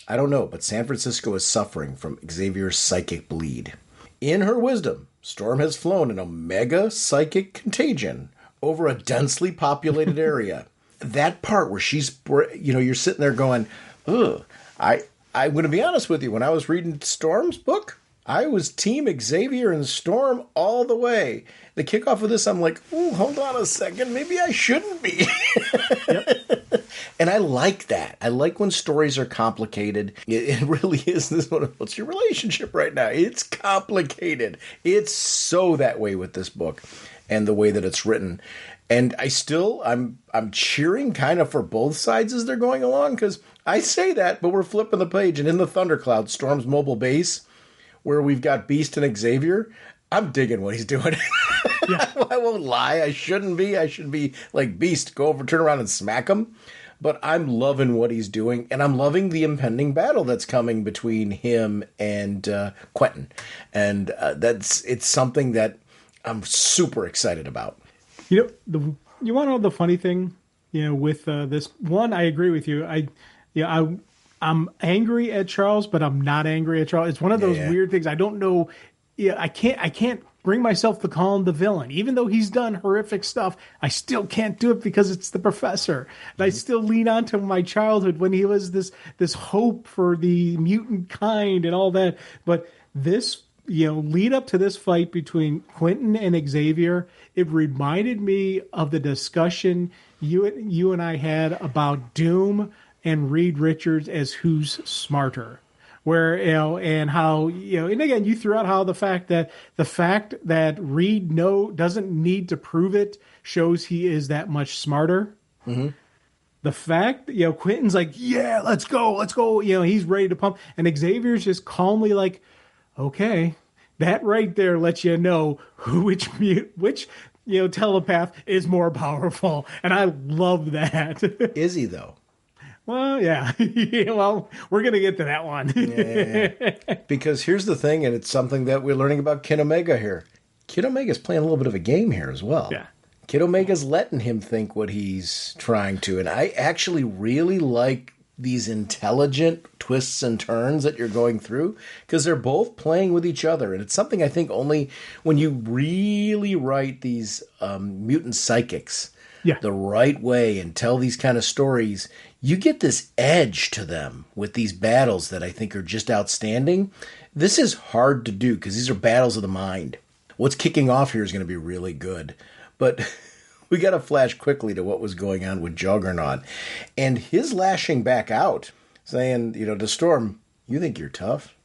I don't know, but San Francisco is suffering from Xavier's psychic bleed. In her wisdom, Storm has flown in a mega psychic contagion over a densely populated area. That part where she's, you're sitting there going, ugh. I'm going to be honest with you. When I was reading Storm's book, I was Team Xavier and Storm all the way. The kickoff of this, I'm like, ooh, hold on a second. Maybe I shouldn't be. Yep. And I like that. I like when stories are complicated. It really is. What's your relationship right now? It's complicated. It's so that way with this book and the way that it's written. And I'm cheering kind of for both sides as they're going along, because I say that, but we're flipping the page, and in the Thundercloud, Storm's mobile base, where we've got Beast and Xavier, I'm digging what he's doing. Yeah. I won't lie. I shouldn't be. I should be like Beast, go over, turn around and smack him. But I'm loving what he's doing, and I'm loving the impending battle that's coming between him and Quentin. And it's something that I'm super excited about. You want to know the funny thing, with this one, I agree with you. I'm angry at Charles, but I'm not angry at Charles. It's one of those weird things. I don't know. Yeah, I can't bring myself to call him the villain, even though he's done horrific stuff. I still can't do it because it's the Professor. And I still lean on to my childhood when he was this hope for the mutant kind and all that. But this, lead up to this fight between Quentin and Xavier, it reminded me of the discussion you and I had about Doom and Reed Richards as who's smarter. Where, and how, and again, you threw out how the fact that Reed doesn't need to prove it shows he is that much smarter. Mm-hmm. The fact, Quentin's like, yeah, let's go. He's ready to pump. And Xavier's just calmly like, okay, that right there lets you know which telepath is more powerful. And I love that. Is he, though? Well, yeah. Well, we're going to get to that one. Yeah. Because here's the thing, and it's something that we're learning about Kid Omega here. Kid Omega's playing a little bit of a game here as well. Yeah. Kid Omega's letting him think what he's trying to. And I actually really like these intelligent twists and turns that you're going through, because they're both playing with each other. And it's something I think only when you really write these mutant psychics the right way and tell these kind of stories, you get this edge to them with these battles that I think are just outstanding. This is hard to do because these are battles of the mind. What's kicking off here is going to be really good. But we got to flash quickly to what was going on with Juggernaut and his lashing back out, saying, to Storm, You think you're tough?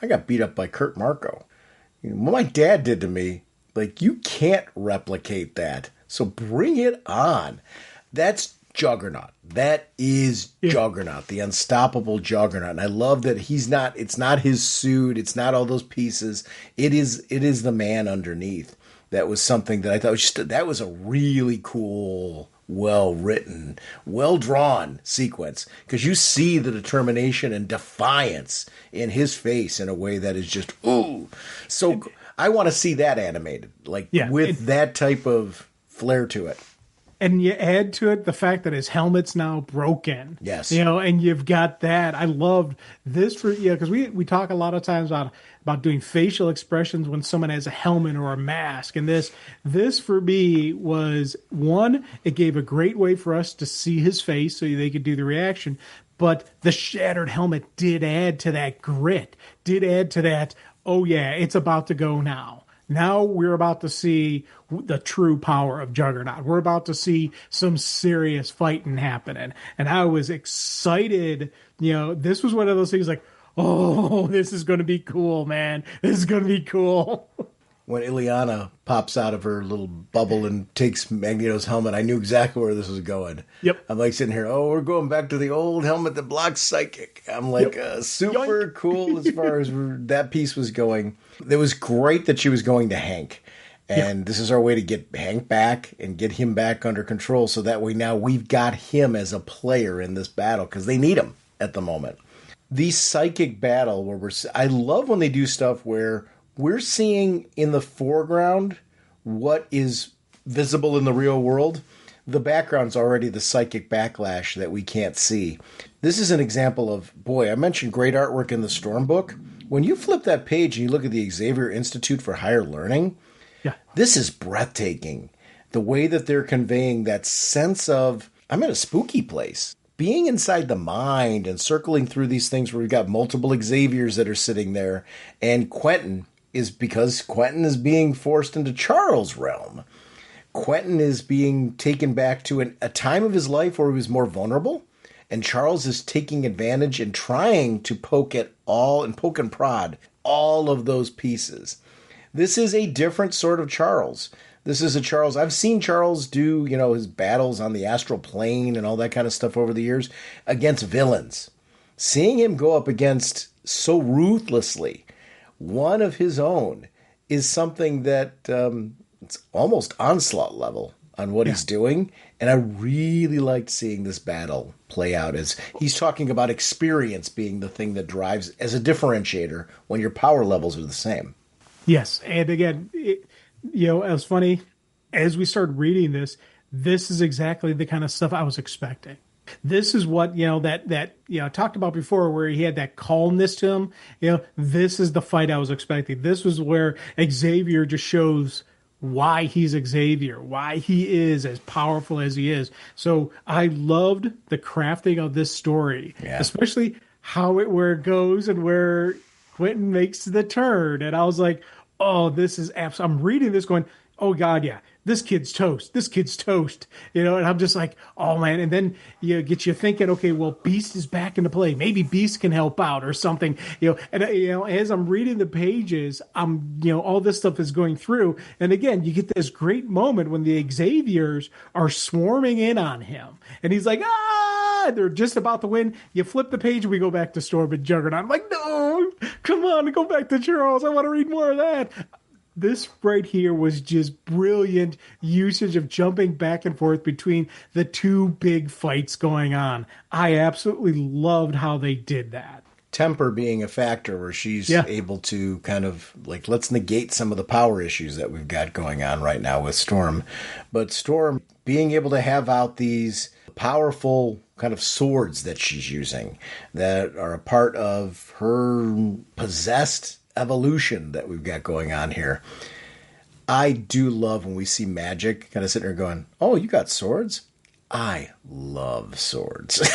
I got beat up by Kurt Marco. What my dad did to me, like, you can't replicate that. So bring it on. That's Juggernaut. That is Juggernaut, the unstoppable Juggernaut. And I love that it's not his suit, it's not all those pieces. It is the man underneath. That was something that I thought that was a really cool, well-written, well-drawn sequence. Because you see the determination and defiance in his face in a way that is just, ooh. So I want to see that animated, with that type of flair to it. And you add to it the fact that his helmet's now broken. Yes. And you've got that. I loved this because we talk a lot of times about doing facial expressions when someone has a helmet or a mask. And this for me was, one, it gave a great way for us to see his face so they could do the reaction. But the shattered helmet did add to that grit, did add to that, oh yeah, it's about to go now. Now we're about to see the true power of Juggernaut. We're about to see some serious fighting happening. And I was excited. This was one of those things like, oh, this is going to be cool, man. This is going to be cool. When Ileana pops out of her little bubble and takes Magneto's helmet, I knew exactly where this was going. Yep. I'm like sitting here, we're going back to the old helmet that blocks psychic. I'm like, super Yoink. Cool as far as that piece was going. It was great that she was going to Hank. And this is our way to get Hank back and get him back under control. So that way now we've got him as a player in this battle because they need him at the moment. The psychic battle where I love when they do stuff where we're seeing in the foreground what is visible in the real world. The background's already the psychic backlash that we can't see. This is an example of, I mentioned great artwork in the Storm book. When you flip that page and you look at the Xavier Institute for Higher Learning, this is breathtaking. The way that they're conveying that sense of, I'm in a spooky place. Being inside the mind and circling through these things where we've got multiple Xaviers that are sitting there, and Quentin is being forced into Charles' realm. Quentin is being taken back to a time of his life where he was more vulnerable, and Charles is taking advantage and trying to poke and prod all of those pieces. This is a different sort of Charles. This is a Charles. I've seen Charles do, his battles on the astral plane and all that kind of stuff over the years against villains. Seeing him go up against so ruthlessly one of his own is something that it's almost onslaught level on what he's doing. And I really liked seeing this battle play out as he's talking about experience being the thing that drives as a differentiator when your power levels are the same. Yes. And again, it was funny as we started reading this is exactly the kind of stuff I was expecting. This is what, that I talked about before where he had that calmness to him. This is the fight I was expecting. This was where Xavier just shows why he's Xavier, why he is as powerful as he is. So I loved the crafting of this story, especially where it goes and where Quentin makes the turn. And I was like, oh, this is absolutely, I'm reading this going, oh God, yeah. This kid's toast. This kid's toast. And I'm just like, oh man. And then get you thinking, okay, well, Beast is back into play. Maybe Beast can help out or something. And as I'm reading the pages, all this stuff is going through. And again, you get this great moment when the Xaviers are swarming in on him. And he's like, they're just about to win. You flip the page and we go back to Storm and Juggernaut. I'm like, no, come on, go back to Charles. I want to read more of that. This right here was just brilliant usage of jumping back and forth between the two big fights going on. I absolutely loved how they did that. Temper being a factor where she's able to kind of let's negate some of the power issues that we've got going on right now with Storm. But Storm being able to have out these powerful kind of swords that she's using that are a part of her possessed evolution that we've got going on here. I do love when we see Magic kind of sitting there going, oh, you got swords? I love swords.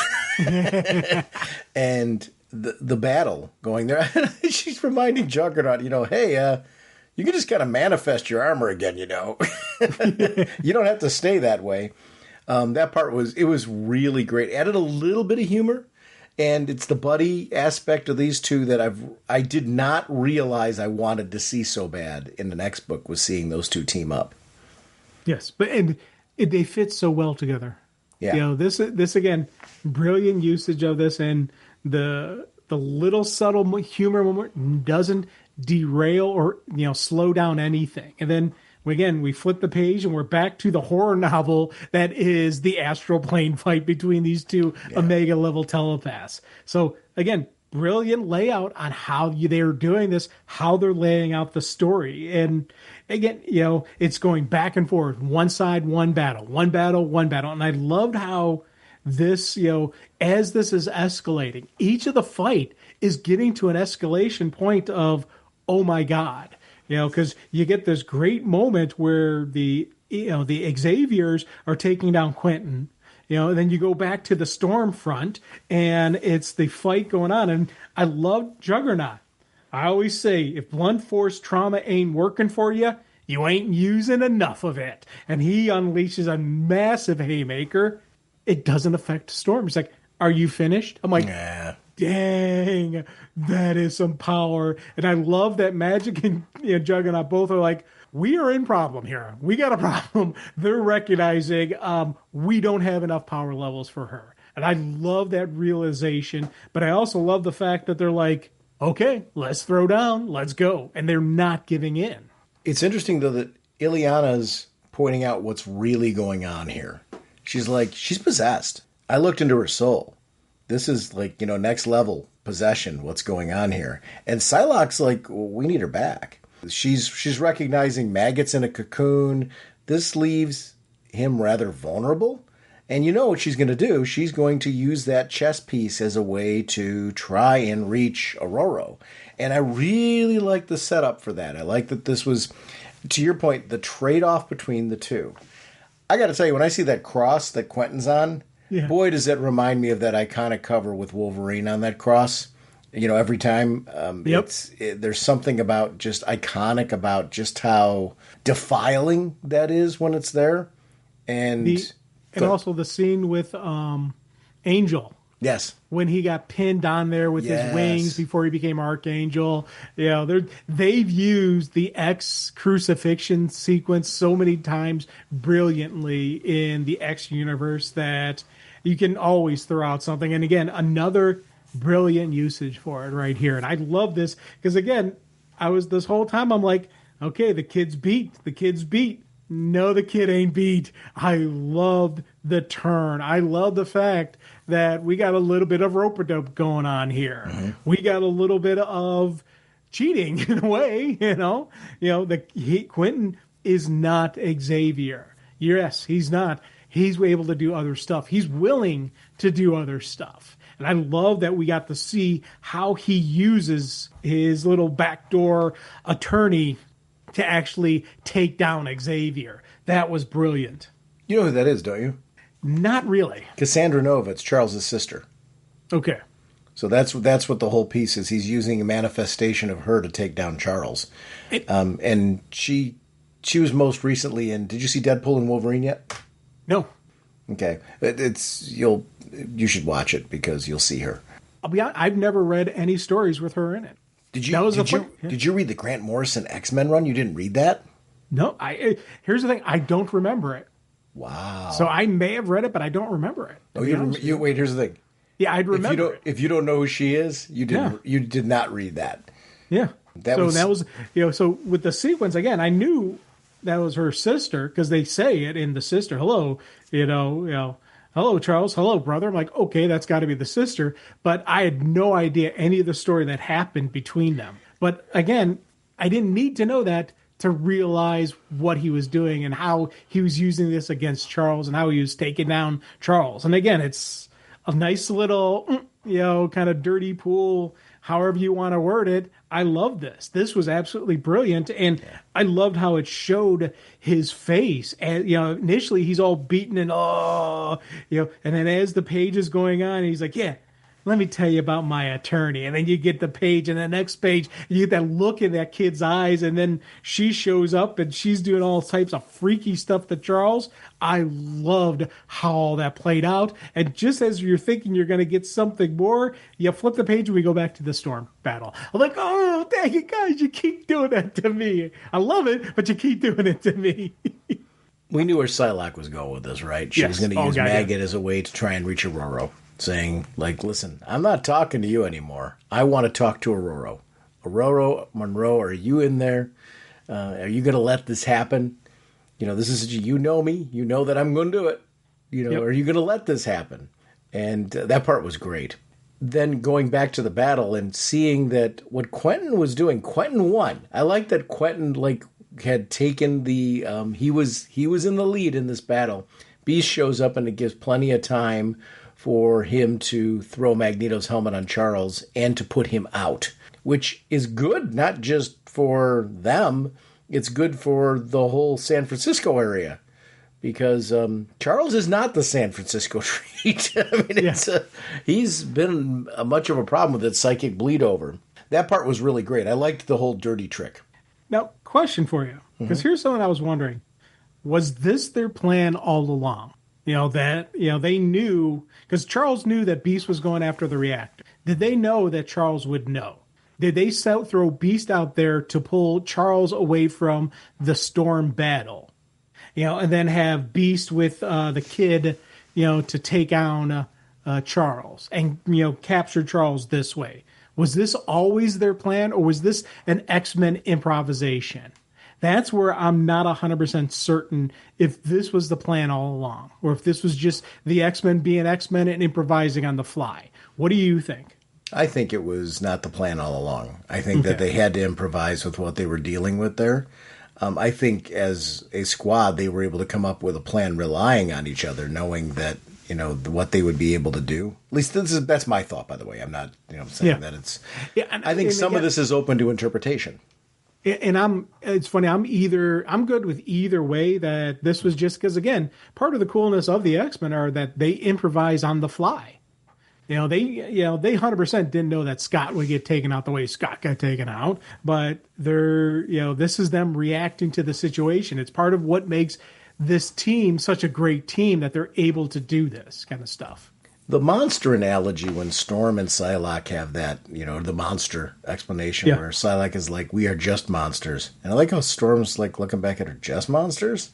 And the battle going there, she's reminding Juggernaut, hey, you can just kind of manifest your armor again, You don't have to stay that way. That part was really great. Added a little bit of humor. And it's the buddy aspect of these two that I did not realize I wanted to see so bad in the next book, was seeing those two team up. Yes, they fit so well together. Yeah. This again, brilliant usage of this, and the little subtle humor moment doesn't derail or slow down anything. And then again, we flip the page and we're back to the horror novel that is the astral plane fight between these two Omega level telepaths. So again, brilliant layout on how they're doing this, how they're laying out the story. And again, it's going back and forth, one side, one battle, one battle, one battle. And I loved how this, as this is escalating, each of the fight is getting to an escalation point of, oh my God. Because you get this great moment where the Xaviers are taking down Quentin. And then you go back to the storm front, and it's the fight going on. And I love Juggernaut. I always say, if blunt force trauma ain't working for you, you ain't using enough of it. And he unleashes a massive haymaker. It doesn't affect Storm. He's like, are you finished? I'm like, dang, that is some power. And I love that Magic and Juggernaut both are like, we are in problem here. We got a problem. They're recognizing we don't have enough power levels for her. And I love that realization. But I also love the fact that they're like, okay, let's throw down. Let's go. And they're not giving in. It's interesting, though, that Ileana's pointing out what's really going on here. She's like, she's possessed. I looked into her soul. This is like, next level possession, what's going on here. And Psylocke's like, well, we need her back. She's recognizing maggots in a cocoon. This leaves him rather vulnerable. And you know what she's going to do? She's going to use that chess piece as a way to try and reach Aurora. And I really like the setup for that. I like that this was, to your point, the trade-off between the two. I got to tell you, when I see that cross that Quentin's on, boy, does that remind me of that iconic cover with Wolverine on that cross. Every time there's something about just iconic about just how defiling that is when it's there. And also the scene with Angel. Yes. When he got pinned on there with his wings before he became Archangel. They've used the X crucifixion sequence so many times brilliantly in the X universe that you can always throw out something. And again, another brilliant usage for it right here. And I love this because, again, this whole time I'm like, okay, the kid's beat. No, the kid ain't beat. I loved the turn. I love the fact that we got a little bit of rope-a-dope going on here. Mm-hmm. We got a little bit of cheating in a way, Quentin is not Xavier. Yes, he's not. He's able to do other stuff. He's willing to do other stuff. And I love that we got to see how he uses his little backdoor attorney to actually take down Xavier. That was brilliant. You know who that is, don't you? Not really. Cassandra Nova. It's Charles' sister. Okay. So that's what the whole piece is. He's using a manifestation of her to take down Charles. And she was most recently in. Did you see Deadpool and Wolverine yet? No. Okay. You should watch it because you'll see her. I'll be honest, I've never read any stories with her in it. Did you read the Grant Morrison X-Men run? You didn't read that? No. Here's the thing. I don't remember it. Wow. So I may have read it, but I don't remember it. Wait, here's the thing. Yeah, I'd remember it. If you don't know who she is, you did not read that. Yeah. That was so with the sequence, again, I knew that was her sister because they say it in the sister. Hello, hello, Charles. Hello, brother. I'm like, okay, that's got to be the sister. But I had no idea any of the story that happened between them. But again, I didn't need to know that to realize what he was doing and how he was using this against Charles and how he was taking down Charles. And again, it's a nice little, kind of dirty pool, however you want to word it. I love this. This was absolutely brilliant. And I loved how it showed his face. And, initially he's all beaten and, and then as the page is going on, he's like, yeah, let me tell you about my attorney. And then you get the page, and the next page, you get that look in that kid's eyes, and then she shows up, and she's doing all types of freaky stuff to Charles. I loved how all that played out. And just as you're thinking you're going to get something more, you flip the page, and we go back to the storm battle. I'm like, oh, dang it, guys, you keep doing that to me. I love it, but you keep doing it to me. We knew where Psylocke was going with this, right? She was going to use Maggot as a way to try and reach Aurora, saying, like, listen, I'm not talking to you anymore. I want to talk to Aurora. Aurora, Monroe, are you in there? Are you going to let this happen? You know, this is, you know me. You know that I'm going to do it. You know, are you going to let this happen? And that part was great. Then going back to the battle and seeing that what Quentin was doing, Quentin won. I like that Quentin, like, had taken the he was in the lead in this battle. Beast shows up, and it gives plenty of time for him to throw Magneto's helmet on Charles and to put him out, which is good not just for them, it's good for the whole San Francisco area, because Charles is not the San Francisco treat. I mean, he's been much of a problem with that psychic bleed over. That part was really great. I liked the whole dirty trick. Now, question for you, because here's something I was wondering. Was this their plan all along? They knew, because Charles knew that Beast was going after the reactor. Did they know that Charles would know? Did they throw Beast out there to pull Charles away from the storm battle? And then have Beast with the kid, to take down Charles and, capture Charles this way? Was this always their plan, or was this an X-Men improvisation? That's where I'm not 100% certain if this was the plan all along, or if this was just the X-Men being X-Men and improvising on the fly. What do you think? I think it was not the plan all along. I think that they had to improvise with what they were dealing with there. I think as a squad, they were able to come up with a plan relying on each other, knowing that, what they would be able to do. At least that's my thought, by the way. I'm not, saying that it's... Yeah, I think some of this is open to interpretation. And it's funny, I'm good with either way, that this was just because, again, part of the coolness of the X-Men are that they improvise on the fly. They 100% didn't know that Scott would get taken out the way Scott got taken out, but this is them reacting to the situation. It's part of what makes this team such a great team, that they're able to do this kind of stuff. The monster analogy, when Storm and Psylocke have that, the monster explanation, where Psylocke is like, we are just monsters. And I like how Storm's like looking back at her, just monsters.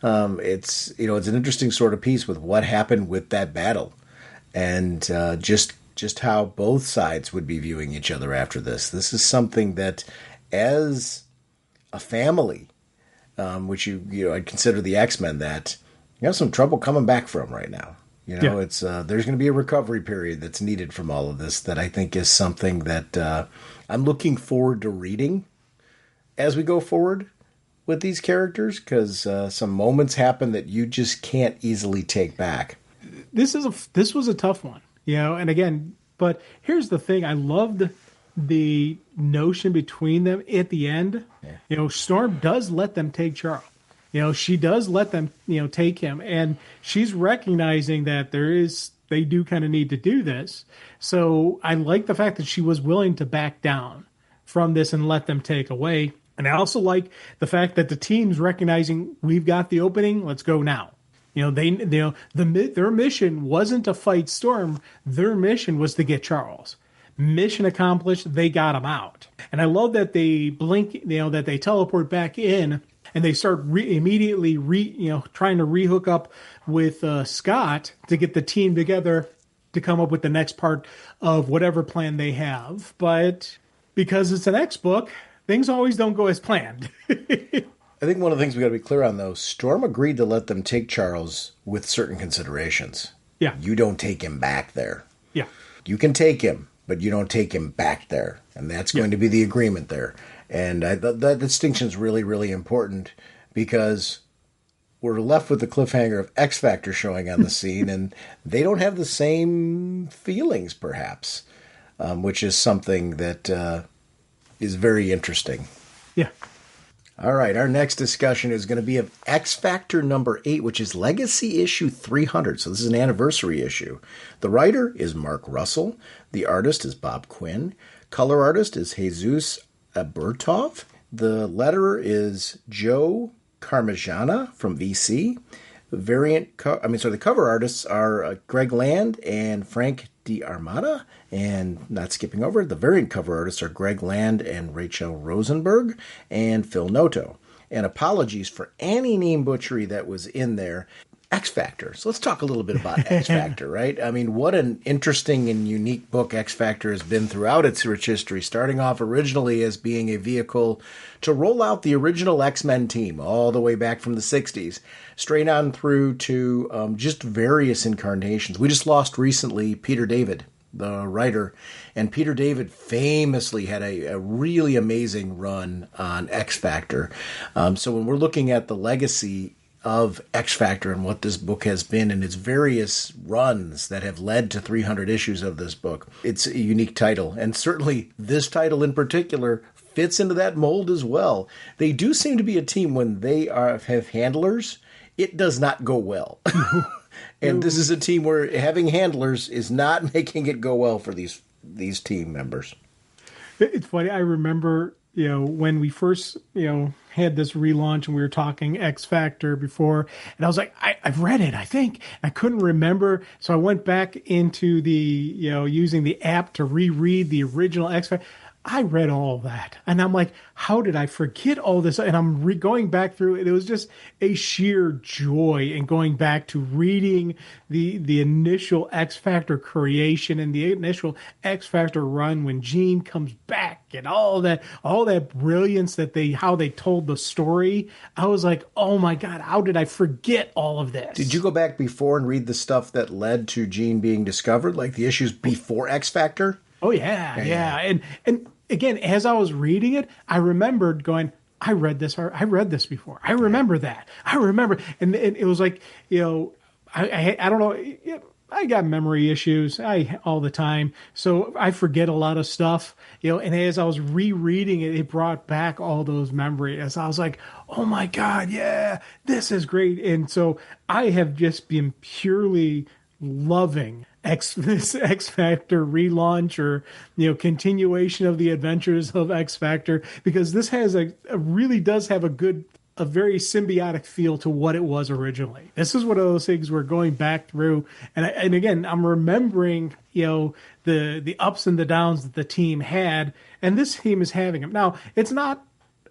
It's an interesting sort of piece with what happened with that battle. And just how both sides would be viewing each other after this. This is something that, as a family, which I'd consider the X-Men, that you have some trouble coming back from right now. It's there's going to be a recovery period that's needed from all of this, that I think is something that I'm looking forward to reading as we go forward with these characters, because some moments happen that you just can't easily take back. This was a tough one, and again, but here's the thing. I loved the notion between them at the end. Yeah. Storm does let them take Charles. She does let them, take him, and she's recognizing that they do kind of need to do this. So I like the fact that she was willing to back down from this and let them take away. And I also like the fact that the team's recognizing, we've got the opening, let's go now. Their mission wasn't to fight Storm. Their mission was to get Charles. Mission accomplished. They got him out. And I love that they blink, that they teleport back in, and they start immediately trying to rehook up with Scott to get the team together to come up with the next part of whatever plan they have. But because it's an X book, things always don't go as planned. I think one of the things we got to be clear on, though, Storm agreed to let them take Charles with certain considerations. Yeah. You don't take him back there. Yeah. You can take him, but you don't take him back there. And that's going to be the agreement there. And that distinction is really, really important, because we're left with the cliffhanger of X Factor showing on the scene, and they don't have the same feelings, perhaps, which is something that is very interesting. Yeah. All right, our next discussion is going to be of X Factor number 8, which is Legacy issue 300. So this is an anniversary issue. The writer is Mark Russell. The artist is Bob Quinn. Color artist is Jesus Aburtov. The letterer is Joe Carmagana from VC. The cover artists are Greg Land and Frank D'Armata. And not skipping over, the variant cover artists are Greg Land and Rachel Rosenberg and Phil Noto. And apologies for any name butchery that was in there. X Factor. So let's talk a little bit about X Factor, right? I mean, what an interesting and unique book X Factor has been throughout its rich history, starting off originally as being a vehicle to roll out the original X-Men team all the way back from the 60s, straight on through to just various incarnations. We just lost recently Peter David, the writer, and Peter David famously had a really amazing run on X Factor. So when we're looking at the legacy of X Factor and what this book has been and its various runs that have led to 300 issues of this book, it's a unique title. And certainly this title in particular fits into that mold as well. They do seem to be a team when they have handlers, it does not go well. And this is a team where having handlers is not making it go well for these team members. It's funny. I remember, when we first, had this relaunch and we were talking X Factor before, and I was like, I've read it, I think. I couldn't remember. So I went back into the, using the app to reread the original X Factor. I read all of that, and I'm like, how did I forget all this? And I'm going back through it. It was just a sheer joy in going back to reading the initial X Factor creation and the initial X Factor run when Jean comes back and all that brilliance how they told the story. I was like, oh my God, how did I forget all of this? Did you go back before and read the stuff that led to Jean being discovered, like the issues before X Factor? Oh yeah. And again, as I was reading it, I remembered going, I read this before. I remember that. I remember. And it was like, I don't know. I got memory issues all the time. So I forget a lot of stuff, and as I was rereading it, it brought back all those memories. I was like, oh my God, yeah, this is great. And so I have just been purely loving this X Factor relaunch or continuation of the adventures of X Factor, because this has really does have a very symbiotic feel to what it was originally. This is one of those things we're going back through, and again, I'm remembering the ups and the downs that the team had, and this team is having them now. It's not.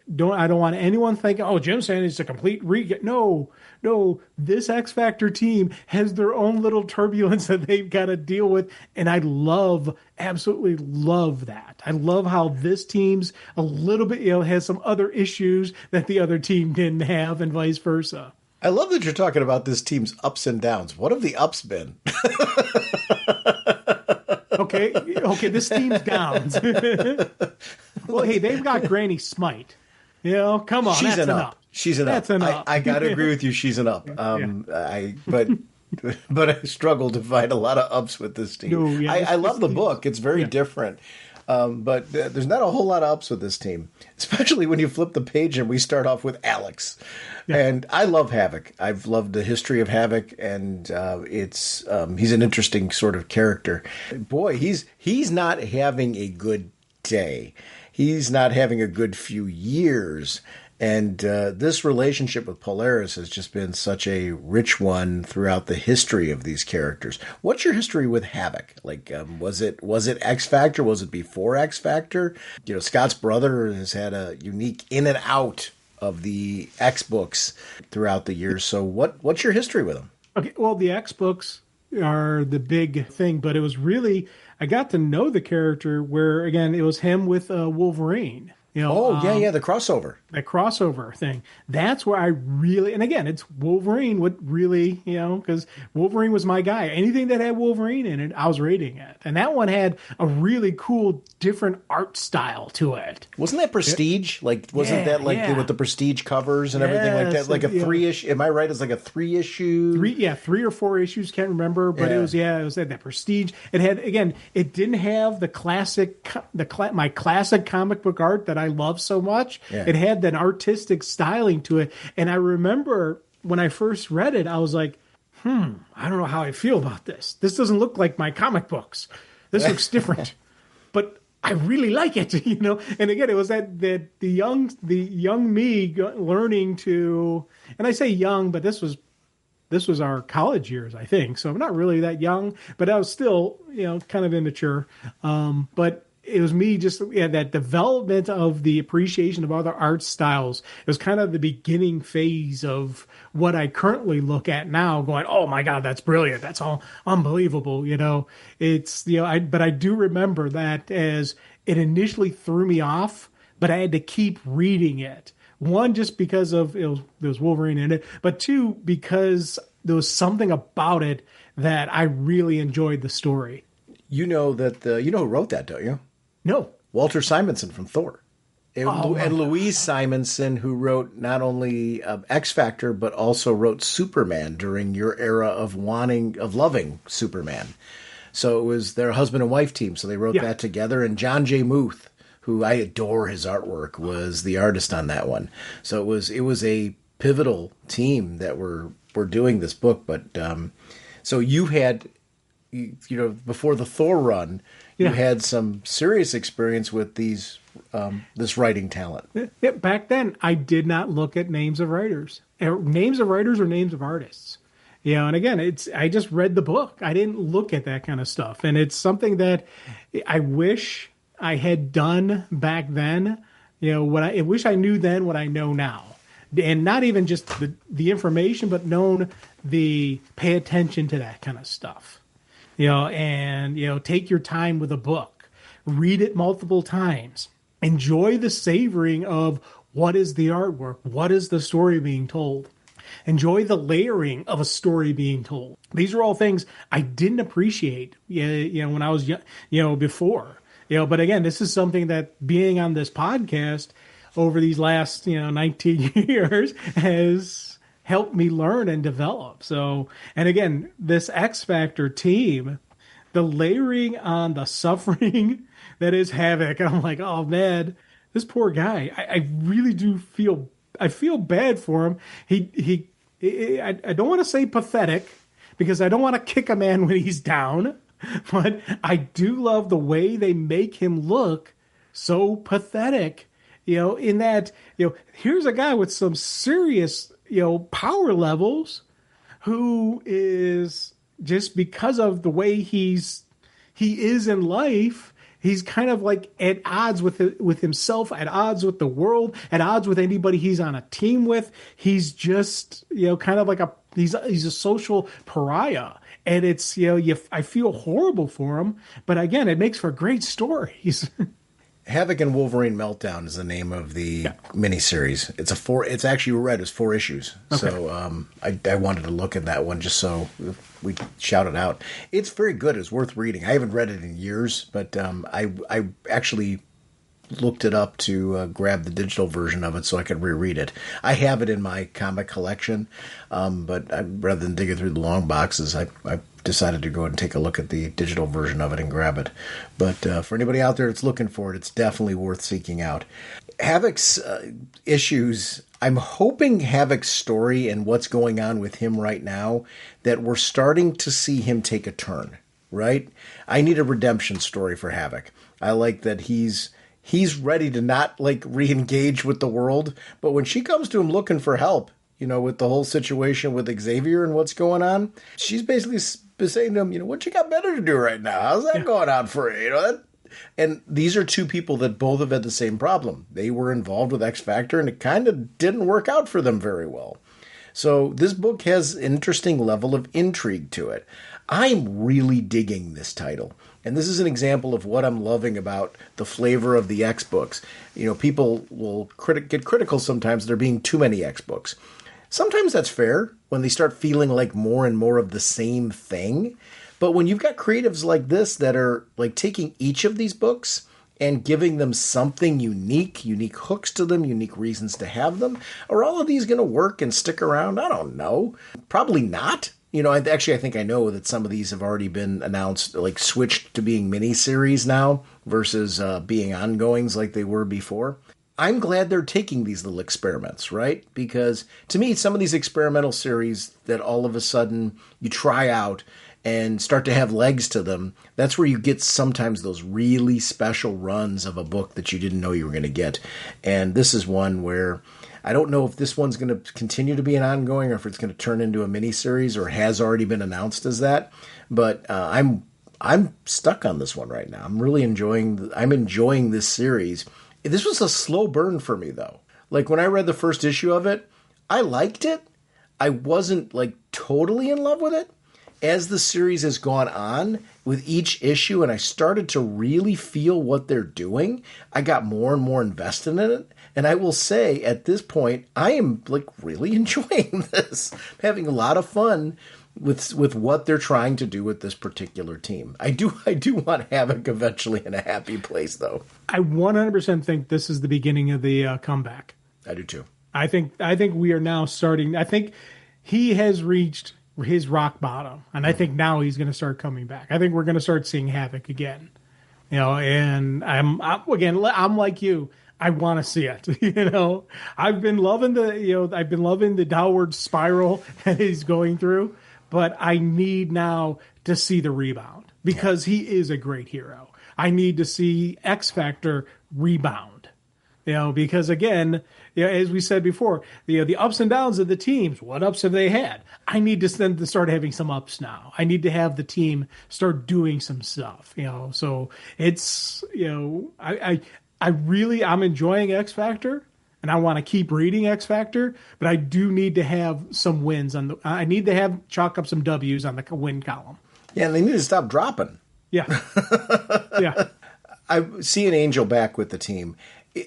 I don't want anyone thinking, oh, Jim saying it's a complete No. This X Factor team has their own little turbulence that they've got to deal with, and I absolutely love that. I love how this team's a little bit, has some other issues that the other team didn't have, and vice versa. I love that you're talking about this team's ups and downs. What have the ups been? Okay, this team's downs. Well, hey, they've got Granny Smite. Come on, she's that's an up. She's an that's up. An up. I got to agree with you. She's an up. But I struggle to find a lot of ups with this team. No, yeah, I love the book. It's very different. But there's not a whole lot of ups with this team, especially when you flip the page and we start off with Alex. Yeah. And I love Havoc. I've loved the history of Havoc, and he's an interesting sort of character. Boy, he's not having a good day. He's not having a good few years. And this relationship with Polaris has just been such a rich one throughout the history of these characters. What's your history with Havoc? Like, was it X Factor? Was it before X Factor? Scott's brother has had a unique in and out of the X books throughout the years. So what's your history with him? Okay, well, the X books are the big thing, but it was really, I got to know the character where, again, it was him with Wolverine. The crossover. That crossover thing. That's where I really, and again, it's Wolverine would really, because Wolverine was my guy. Anything that had Wolverine in it, I was reading it. And that one had a really cool, different art style to it. Wasn't that Prestige? With the Prestige covers and everything like that? Like a 3-issue, am I right? It's like a 3-issue? 3 or 4 issues, can't remember. But it was that Prestige. It had, again, it didn't have the classic, my classic comic book art that I I love so much. Yeah. It had that artistic styling to it. And I remember when I first read it, I was like, I don't know how I feel about this. This doesn't look like my comic books. This looks different. But I really like it, you know. And again, it was that the young me learning to, and I say young, but this was our college years, I think. So I'm not really that young, but I was still, you know, kind of immature. But it was me just that development of the appreciation of other art styles. It was kind of the beginning phase of what I currently look at now, going, "Oh my God, that's brilliant! That's all unbelievable!" You know, it's, you know, but I do remember that as it initially threw me off, but I had to keep reading it. One, just because of there was Wolverine in it, but two, because there was something about it that I really enjoyed the story. You know you know who wrote that, don't you? No. Walter Simonson from Thor. And Louise Simonson, who wrote not only X Factor, but also wrote Superman during your era of loving Superman. So it was their husband and wife team. So they wrote that together. And John J. Muth, who I adore his artwork, was the artist on that one. So it was a pivotal team that were doing this book. But so you had, you know, before the Thor run, you had some serious experience with this writing talent. Yeah, back then, I did not look at names of writers. Names of writers or names of artists. You know, and again, I just read the book. I didn't look at that kind of stuff. And it's something that I wish I had done back then. You know, I wish I knew then what I know now. And not even just the information, but pay attention to that kind of stuff. You know, and, you know, take your time with a book. Read it multiple times. Enjoy the savoring of what is the artwork? What is the story being told? Enjoy the layering of a story being told. These are all things I didn't appreciate, you know, when I was, you know, before. You know, but again, this is something that being on this podcast over these last, you know, 19 years has helped me learn and develop. So, and again, this X Factor team, the layering on the suffering that is Havoc, I'm like, oh man, this poor guy. I really do feel bad for him. I don't want to say pathetic, because I don't want to kick a man when he's down, but I do love the way they make him look so pathetic. You know, in that, you know, here's a guy with some serious, you know, power levels, who is, just because of the way he is in life, he's kind of like at odds with himself, at odds with the world, at odds with anybody he's on a team with. He's just, you know, kind of like he's a social pariah. And it's, you know, I feel horrible for him, but again, it makes for great stories. Havoc and Wolverine Meltdown is the name of the miniseries. It's actually read as 4 issues. Okay. So I wanted to look at that one just so we shout it out. It's very good. It's worth reading. I haven't read it in years, but I actually looked it up to grab the digital version of it so I could reread it. I have it in my comic collection, but rather than digging through the long boxes, I decided to go ahead and take a look at the digital version of it and grab it. But for anybody out there that's looking for it, it's definitely worth seeking out. Havoc's issues, I'm hoping Havoc's story and what's going on with him right now, that we're starting to see him take a turn, right? I need a redemption story for Havoc. I like that he's ready to not like re-engage with the world, but when she comes to him looking for help, you know, with the whole situation with Xavier and what's going on, she's basically saying to him, you know, what you got better to do right now? How's that going on for you? You know, and these are two people that both have had the same problem. They were involved with X Factor, and it kind of didn't work out for them very well. So this book has an interesting level of intrigue to it. I'm really digging this title. And this is an example of what I'm loving about the flavor of the X books. You know, people will get critical sometimes there being too many X books. Sometimes that's fair when they start feeling like more and more of the same thing. But when you've got creatives like this that are like taking each of these books and giving them something unique hooks to them, unique reasons to have them, are all of these going to work and stick around? I don't know. Probably not. You know, I think I know that some of these have already been announced, like switched to being miniseries now versus being ongoings like they were before. I'm glad they're taking these little experiments, right? Because to me, some of these experimental series that all of a sudden you try out and start to have legs to them, that's where you get sometimes those really special runs of a book that you didn't know you were going to get. And this is one where I don't know if this one's going to continue to be an ongoing or if it's going to turn into a miniseries or has already been announced as that. But I'm stuck on this one right now. I'm really enjoying this series. This was a slow burn for me, though. Like, when I read the first issue of it, I liked it. I wasn't, like, totally in love with it. As the series has gone on with each issue and I started to really feel what they're doing, I got more and more invested in it. And I will say, at this point, I am, like, really enjoying this. I'm having a lot of fun with what they're trying to do with this particular team. I do want Havoc eventually in a happy place, though. I 100% think this is the beginning of the comeback. I do too. I think we are now starting. I think he has reached his rock bottom, and I think now he's going to start coming back. I think we're going to start seeing Havoc again. And I'm like you. I want to see it. I've been loving the downward spiral that he's going through, but I need now to see the rebound because he is a great hero. I need to see X Factor rebound. Because again, as we said before, the ups and downs of the teams, what ups have they had? I need to start having some ups now. I need to have the team start doing some stuff, so it's, I'm enjoying X Factor and I want to keep reading X Factor, but I do need to have some wins I need to chalk up some W's on the win column. Yeah. And they need to stop dropping. Yeah. Yeah. I see an Angel back with the team.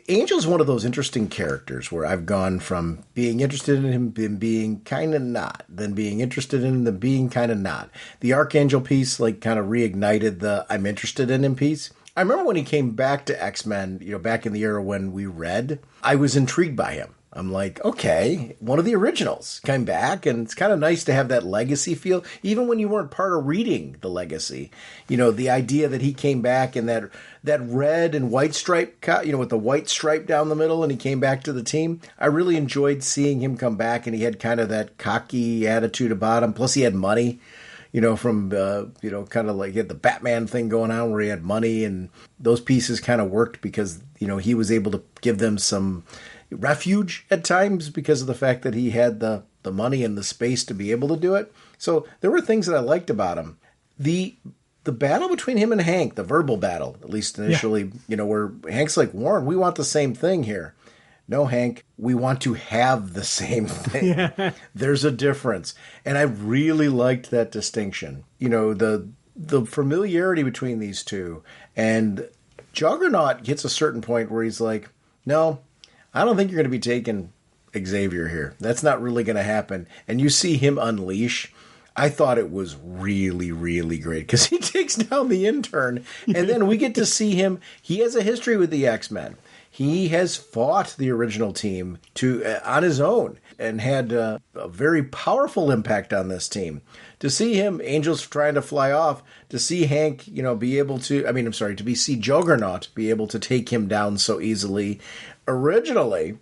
Angel's one of those interesting characters where I've gone from being interested in him being kind of not, then being interested in him, then being kind of not. The Archangel piece, like, kind of reignited the I'm interested in him piece. I remember when he came back to X-Men, back in the era when we read, I was intrigued by him. I'm like, okay, one of the originals came back, and it's kind of nice to have that legacy feel, even when you weren't part of reading the legacy. The idea that he came back in that red and white stripe, with the white stripe down the middle, and he came back to the team. I really enjoyed seeing him come back, and he had kind of that cocky attitude about him. Plus, he had money. From, kind of like he had the Batman thing going on where he had money, and those pieces kind of worked because, he was able to give them some refuge at times because of the fact that he had the money and the space to be able to do it. So there were things that I liked about him. The battle between him and Hank, the verbal battle, at least initially, where Hank's like, Warren, we want the same thing here. No, Hank, we want to have the same thing. Yeah. There's a difference. And I really liked that distinction. The familiarity between these two. And Juggernaut gets a certain point where he's like, no, I don't think you're going to be taking Xavier here. That's not really going to happen. And you see him unleash. I thought it was really, really great because he takes down the intern. And then we get to see him. He has a history with the X-Men. He has fought the original team on his own and had a very powerful impact on this team. To see him, Angel's trying to fly off, to see Hank, see Juggernaut be able to take him down so easily originally,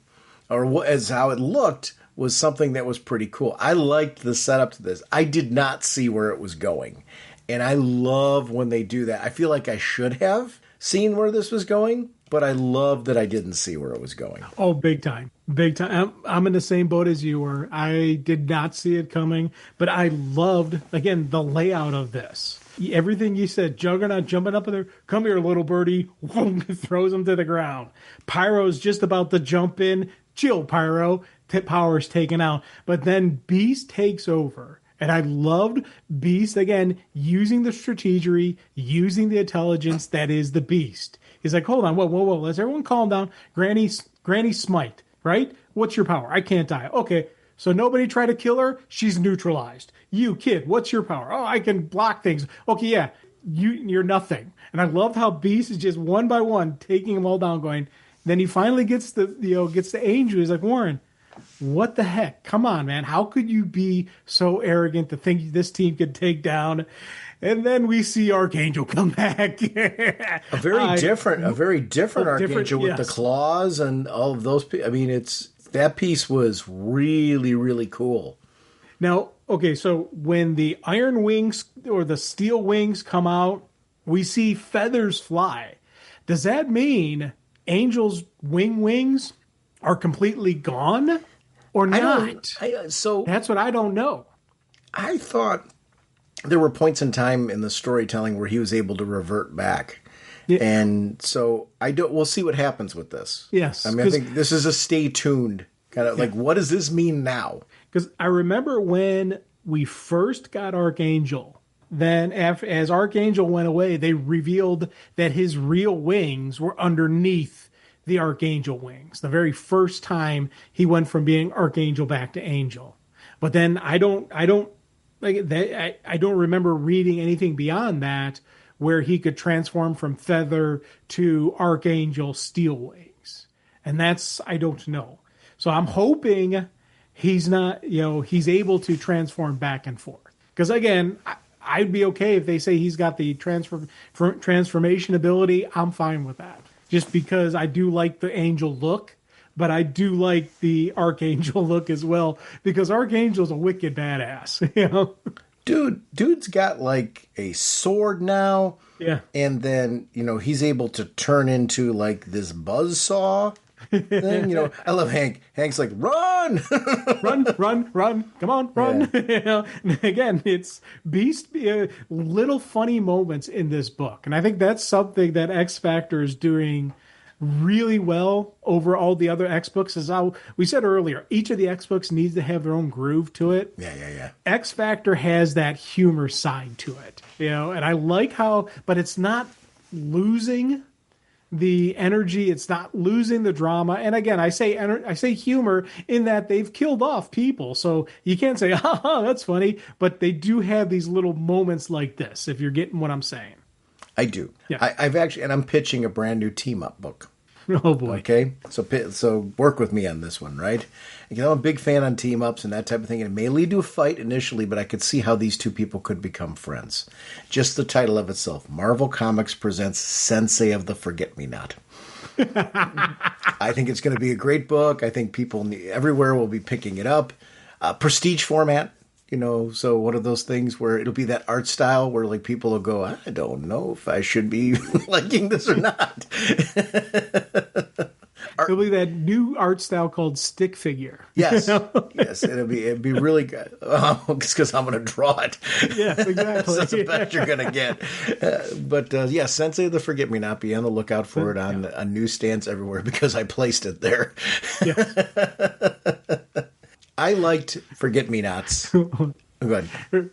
or as how it looked, was something that was pretty cool. I liked the setup to this. I did not see where it was going. And I love when they do that. I feel like I should have seen where this was going, but I love that I didn't see where it was going. Oh, big time. Big time. I'm in the same boat as you were. I did not see it coming, but I loved, again, the layout of this. Everything you said, Juggernaut jumping up in there, come here, little birdie, throws him to the ground. Pyro's just about to jump in, chill, Pyro, power's taken out. But then Beast takes over. And I loved Beast, again, using the strategery, using the intelligence that is the Beast. He's like, hold on, whoa, let's everyone calm down. Granny smite, right? What's your power? I can't die. Okay, so nobody try to kill her. She's neutralized. You, kid, what's your power? Oh, I can block things. Okay, yeah, you're nothing. And I love how Beast is just one by one taking them all down, going. Then he finally gets the Angel. He's like, Warren, what the heck? Come on, man. How could you be so arrogant to think this team could take down? And then we see Archangel come back. a very different Archangel with the claws and all of those. I mean, that piece was really, really cool. Now, okay, so when the iron wings or the steel wings come out, we see feathers fly. Does that mean Angel's wings are completely gone or not? So that's what I don't know. I thought there were points in time in the storytelling where he was able to revert back. Yeah. And so we'll see what happens with this. Yes. I mean, I think this is a stay tuned kind of like, what does this mean now? Because I remember when we first got Archangel, then as Archangel went away, they revealed that his real wings were underneath the Archangel wings. The very first time he went from being Archangel back to Angel. But then I don't remember reading anything beyond that where he could transform from feather to Archangel steel wings. And I don't know. So I'm hoping he's not, he's able to transform back and forth. Because again, I'd be okay if they say he's got the transformation ability. I'm fine with that. Just because I do like the Angel look, but I do like the Archangel look as well, because Archangel's a wicked badass, Dude's got like a sword now. Yeah. And then, he's able to turn into like this buzzsaw thing. I love Hank. Hank's like, run! run. Come on, run. Yeah. Again, it's little funny moments in this book. And I think that's something that X Factor is doing really well over all the other X books. Is how we said earlier, each of the X books needs to have their own groove to it. Yeah. X Factor has that humor side to it, and I like but it's not losing the energy. It's not losing the drama. And again, I say humor in that they've killed off people. So you can't say, that's funny, but they do have these little moments like this, if you're getting what I'm saying. I do. Yeah. I've actually, and I'm pitching a brand new team up book. Oh boy. Okay. So work with me on this one, right? Because I'm a big fan on team ups and that type of thing. And it may lead to a fight initially, but I could see how these two people could become friends. Just the title of itself, Marvel Comics presents Sensei of the Forget-Me-Not. I think it's going to be a great book. I think people everywhere will be picking it up. Prestige format. So one of those things where it'll be that art style where like people will go, I don't know if I should be liking this or not. It'll be that new art style called stick figure. Yes. Yes. It'd be really good. It's because I'm going to draw it. Yes, exactly. That's the best you're going to get. But Sensei of the Forget-Me-Not, be on the lookout for it on newsstands everywhere because I placed it there. Yes. I liked Forget-Me-Nots. Go ahead.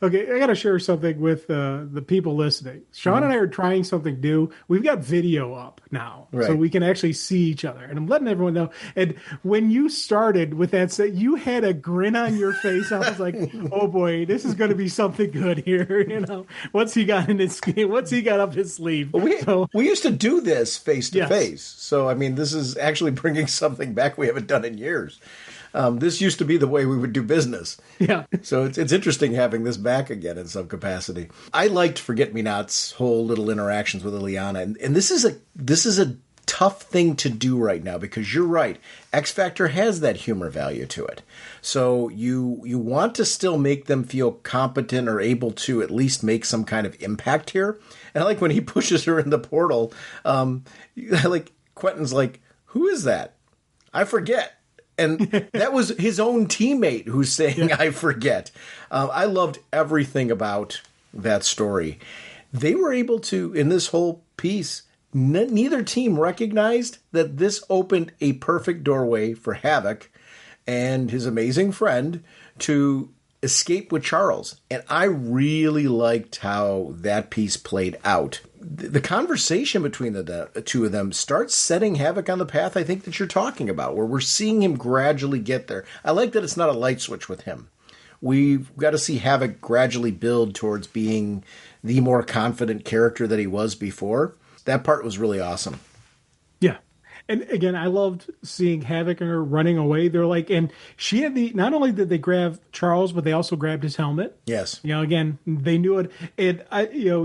Okay, I got to share something with the people listening. Sean and I are trying something new. We've got video up now, so we can actually see each other. And I'm letting everyone know. And when you started with that set, you had a grin on your face. I was like, oh boy, this is going to be something good here. What's he got in his sleeve? What's he got up his sleeve? We used to do this face to face. So, I mean, this is actually bringing something back we haven't done in years. This used to be the way we would do business. Yeah. So it's interesting having this back again in some capacity. I liked Forget-Me-Not's whole little interactions with Ileana. And this is a tough thing to do right now because you're right. X Factor has that humor value to it. So you want to still make them feel competent or able to at least make some kind of impact here. And I like when he pushes her in the portal. Like Quentin's like, who is that? I forget. And that was his own teammate who's saying, I forget. I loved everything about that story. They were able to, in this whole piece, neither team recognized that this opened a perfect doorway for Havoc and his amazing friend to escape with Charles. And I really liked how that piece played out. The conversation between the two of them starts setting Havoc on the path I think that you're talking about, where we're seeing him gradually get there. I like that it's not a light switch with him. We've got to see Havoc gradually build towards being the more confident character that he was before. That part was really awesome. Yeah. And again, I loved seeing Havoc and her running away. They're like, and she had not only did they grab Charles, but they also grabbed his helmet. Yes. Again, they knew it. And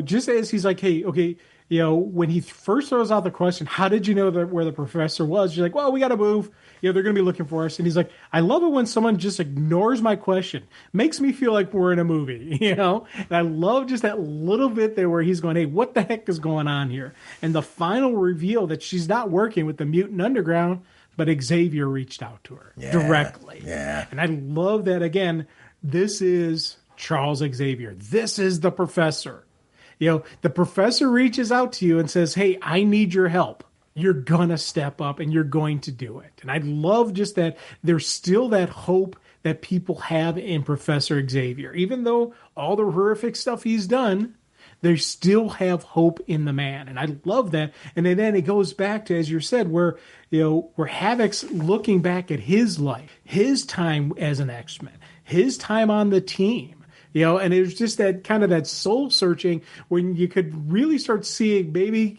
just as he's like, hey, okay, when he first throws out the question, how did you know where the professor was? You're like, well, we got to move. They're going to be looking for us. And he's like, I love it when someone just ignores my question. Makes me feel like we're in a movie, And I love just that little bit there where he's going, hey, what the heck is going on here? And the final reveal that she's not working with the Mutant Underground, but Xavier reached out to her directly. Yeah. And I love that, again, this is Charles Xavier. This is the professor. The professor reaches out to you and says, hey, I need your help. You're going to step up and you're going to do it. And I love just that there's still that hope that people have in Professor Xavier. Even though all the horrific stuff he's done, they still have hope in the man. And I love that. And then it goes back to, as you said, where Havoc's looking back at his life, his time as an X-Men, his time on the team. And it was just that kind of that soul searching when you could really start seeing maybe,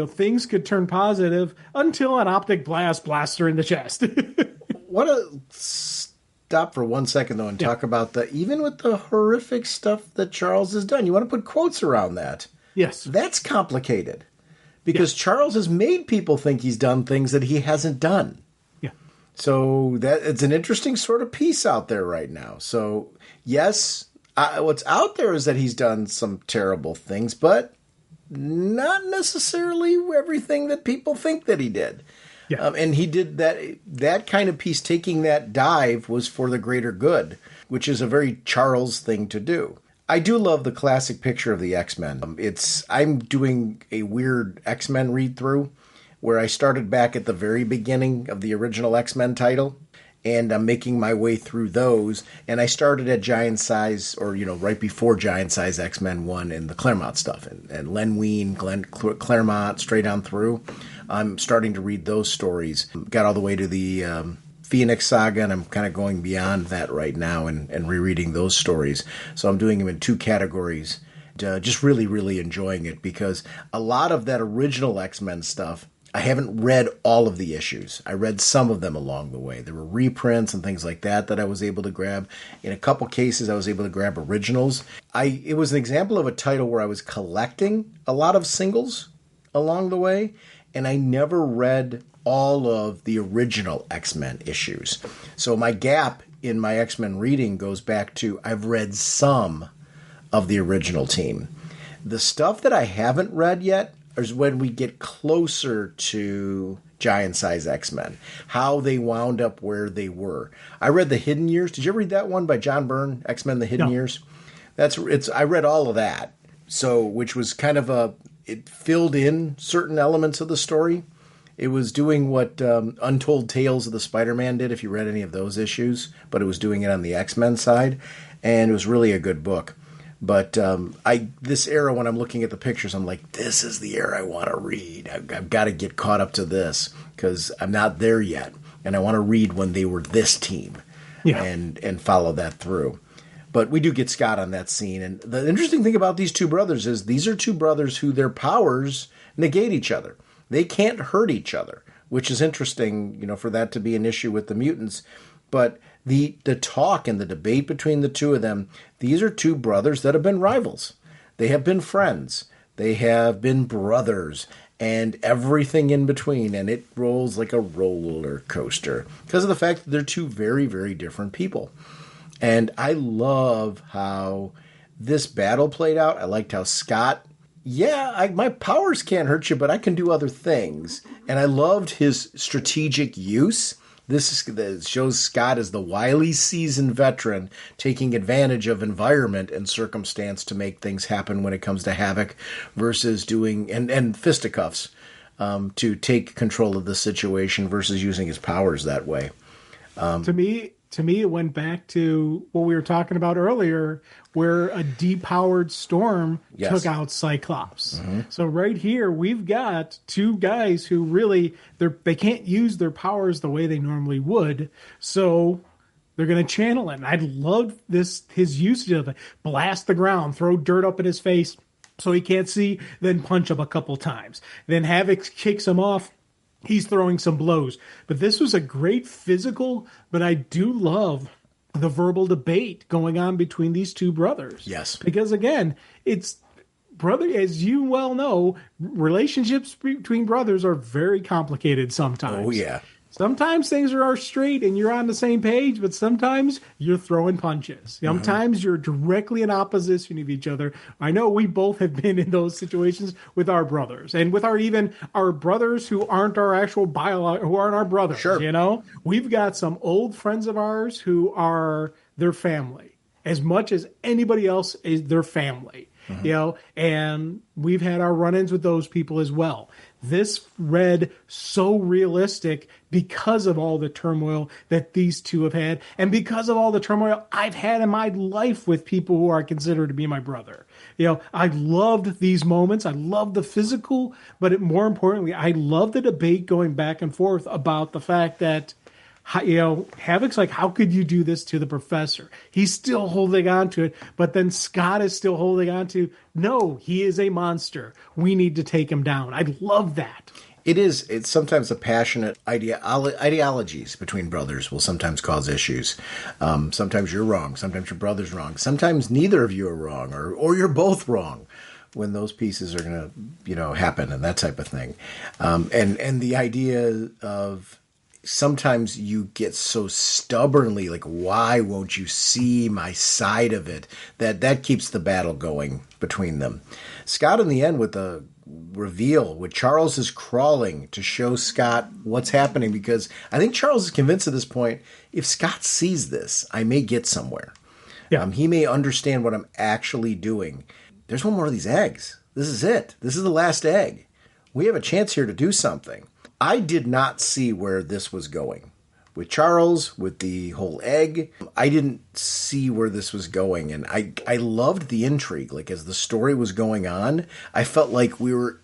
things could turn positive until an optic blast blasts her in the chest. Want to stop for 1 second, though, and talk about even with the horrific stuff that Charles has done. You want to put quotes around that. Yes. That's complicated because Charles has made people think he's done things that he hasn't done. Yeah. So it's an interesting sort of piece out there right now. So, yes, what's out there is that he's done some terrible things, but not necessarily everything that people think that he did. Yeah. And he did that kind of piece, taking that dive was for the greater good, which is a very Charles thing to do. I do love the classic picture of the X-Men. I'm doing a weird X-Men read through where I started back at the very beginning of the original X-Men title. And I'm making my way through those. And I started at Giant Size, or, right before Giant Size X-Men 1 and the Claremont stuff. And Len Wein, Claremont, straight on through. I'm starting to read those stories. Got all the way to the Phoenix Saga, and I'm kind of going beyond that right now and rereading those stories. So I'm doing them in two categories. Just really, really enjoying it because a lot of that original X-Men stuff, I haven't read all of the issues. I read some of them along the way. There were reprints and things like that I was able to grab. In a couple cases, I was able to grab originals. It was an example of a title where I was collecting a lot of singles along the way, and I never read all of the original X-Men issues. So my gap in my X-Men reading goes back to I've read some of the original team. The stuff that I haven't read yet is when we get closer to Giant Size X-Men, how they wound up where they were. I read The Hidden Years. Did you ever read that one by John Byrne, X-Men The Hidden Years? I read all of that. So, which was kind of it filled in certain elements of the story. It was doing what Untold Tales of the Spider-Man did, if you read any of those issues, but it was doing it on the X-Men side, and it was really a good book. But this era, when I'm looking at the pictures, I'm like, this is the era I want to read. I've got to get caught up to this because I'm not there yet. And I want to read when they were this team and follow that through. But we do get Scott on that scene. And the interesting thing about these two brothers is these are two brothers who their powers negate each other. They can't hurt each other, which is interesting, for that to be an issue with the mutants. But the talk and the debate between the two of them, these are two brothers that have been rivals. They have been friends. They have been brothers and everything in between. And it rolls like a roller coaster because of the fact that they're two very, very different people. And I love how this battle played out. I liked how Scott, my powers can't hurt you, but I can do other things. And I loved his strategic use. This shows Scott as the wily, seasoned veteran taking advantage of environment and circumstance to make things happen when it comes to Havoc versus doing, and fisticuffs to take control of the situation versus using his powers that way. To me, it went back to what we were talking about earlier, where a depowered Storm took out Cyclops. Mm-hmm. So right here, we've got two guys who really, they can't use their powers the way they normally would. So they're going to channel it. And I loved his usage of it. Blast the ground, throw dirt up in his face so he can't see, then punch him a couple times. Then Havoc kicks him off. he's throwing some blows. But this was a great physical, but I do love the verbal debate going on between these two brothers. Yes. Because again, it's brother, as you well know, relationships between brothers are very complicated sometimes. Oh, yeah. Sometimes things are straight and you're on the same page, but sometimes you're throwing punches. Sometimes you're directly in opposition of each other. I know we both have been in those situations with our brothers and with our brothers who aren't our actual who aren't our brothers. Sure. You know, we've got some old friends of ours who are their family as much as anybody else is their family. You know, and we've had our run-ins with those people as well. This read so realistic because of all the turmoil that these two have had, and because of all the turmoil I've had in my life with people who are considered to be my brother. You know, I loved these moments. I loved the physical, but more importantly, I love the debate going back and forth about the fact that, you know, Havoc's like, how could you do this to the professor? He's still holding on to it, but then Scott is still holding on to, no, he is a monster. We need to take him down. I love that. It's sometimes a passionate ideologies between brothers will sometimes cause issues. Sometimes you're wrong. Sometimes your brother's wrong. Sometimes neither of you are wrong, or you're both wrong when those pieces are going to, you know, happen and that type of thing. And the idea of, sometimes you get so stubbornly like, why won't you see my side of it? That keeps the battle going between them. Scott, in the end, with the reveal, with Charles is crawling to show Scott what's happening, because I think Charles is convinced at this point, if Scott sees this, I may get somewhere. Yeah. He may understand what I'm actually doing. There's one more of these eggs. This is it. This is the last egg. We have a chance here to do something. I did not see where this was going. With Charles, with the whole egg, I didn't see where this was going. And I loved the intrigue. Like, as the story was going on, I felt like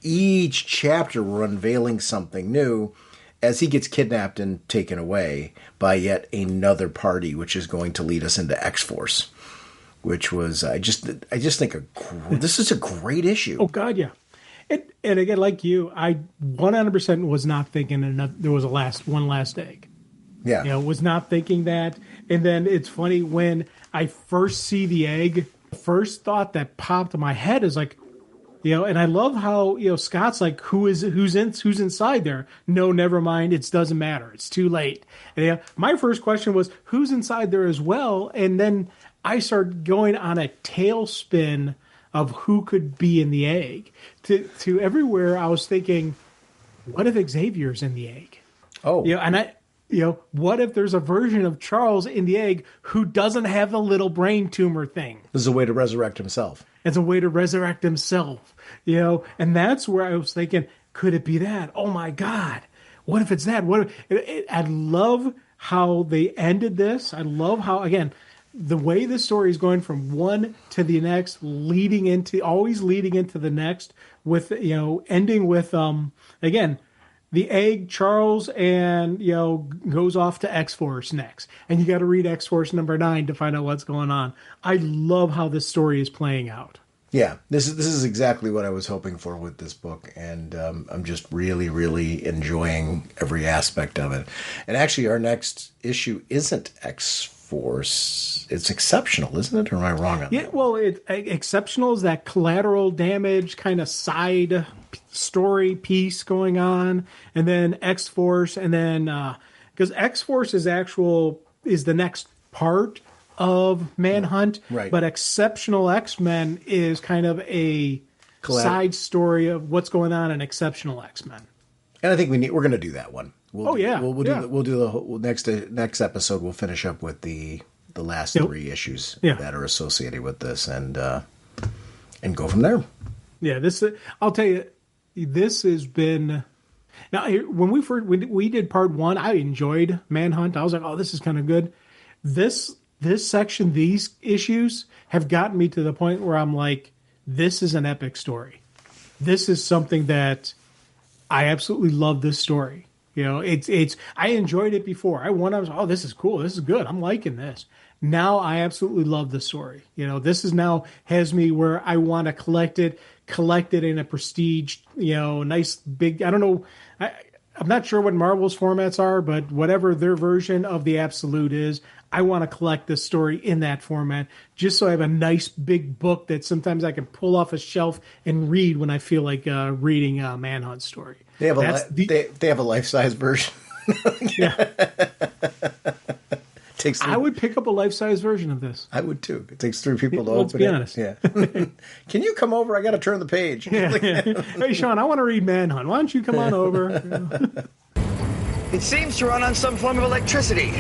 each chapter were unveiling something new as he gets kidnapped and taken away by yet another party, which is going to lead us into X-Force, which was, I just think this is a great issue. Oh, God, yeah. And again, like you, I 100% was not thinking there was one last egg. Yeah. You know, was not thinking that. And then it's funny, when I first see the egg, the first thought that popped in my head is like, you know, and I love how, you know, Scott's like, who's inside there? No, never mind. It doesn't matter. It's too late. And, you know, my first question was, who's inside there as well? And then I started going on a tailspin of who could be in the egg. To everywhere I was thinking, what if Xavier's in the egg? Oh. You know, what if there's a version of Charles in the egg who doesn't have the little brain tumor thing? This is a way to resurrect himself. It's a way to resurrect himself. You know, and that's where I was thinking, could it be that? Oh my God. What if it's that? I love how they ended this. I love how, again, the way the story is going from one to the next, always leading into the next, with, you know, ending with, again, the egg, Charles, and, you know, goes off to X-Force next. And you got to read X-Force number 9 to find out what's going on. I love how this story is playing out. Yeah, this is exactly what I was hoping for with this book, and I'm just really, really enjoying every aspect of it. And actually, our next issue isn't X-Force. It's Exceptional, isn't it? Or am I wrong on that? Well, Exceptional is that collateral damage kind of side story piece going on, and then X-Force, and then because X-Force is the next part of Manhunt, right. But Exceptional X-Men is kind of a side story of what's going on in Exceptional X-Men. And I think we're going to do that one. We'll do the whole next episode. We'll finish up with the last 3 issues that are associated with this, and go from there. Yeah, I'll tell you, this has been. Now, when we did part 1, I enjoyed Manhunt. I was like, oh, this is kind of good. This section, these issues have gotten me to the point where I'm like, this is an epic story. This is something that I absolutely love. This story, you know, I enjoyed it before. I was, oh, this is cool. This is good. I'm liking this. Now I absolutely love the story. You know, this is now has me where I want to collect it in a prestige, you know, nice big, I don't know. I'm not sure what Marvel's formats are, but whatever their version of the Absolute is, I want to collect this story in that format just so I have a nice big book that sometimes I can pull off a shelf and read when I feel like reading a Manhunt story. They have they have a life-size version. Yeah. I would pick up a life-size version of this. I would too. It takes 3 people to Let's open be it. honest. Yeah. Can you come over? I got to turn the page. Yeah. Hey, Sean, I want to read Manhunt. Why don't you come on over? It seems to run on some form of electricity.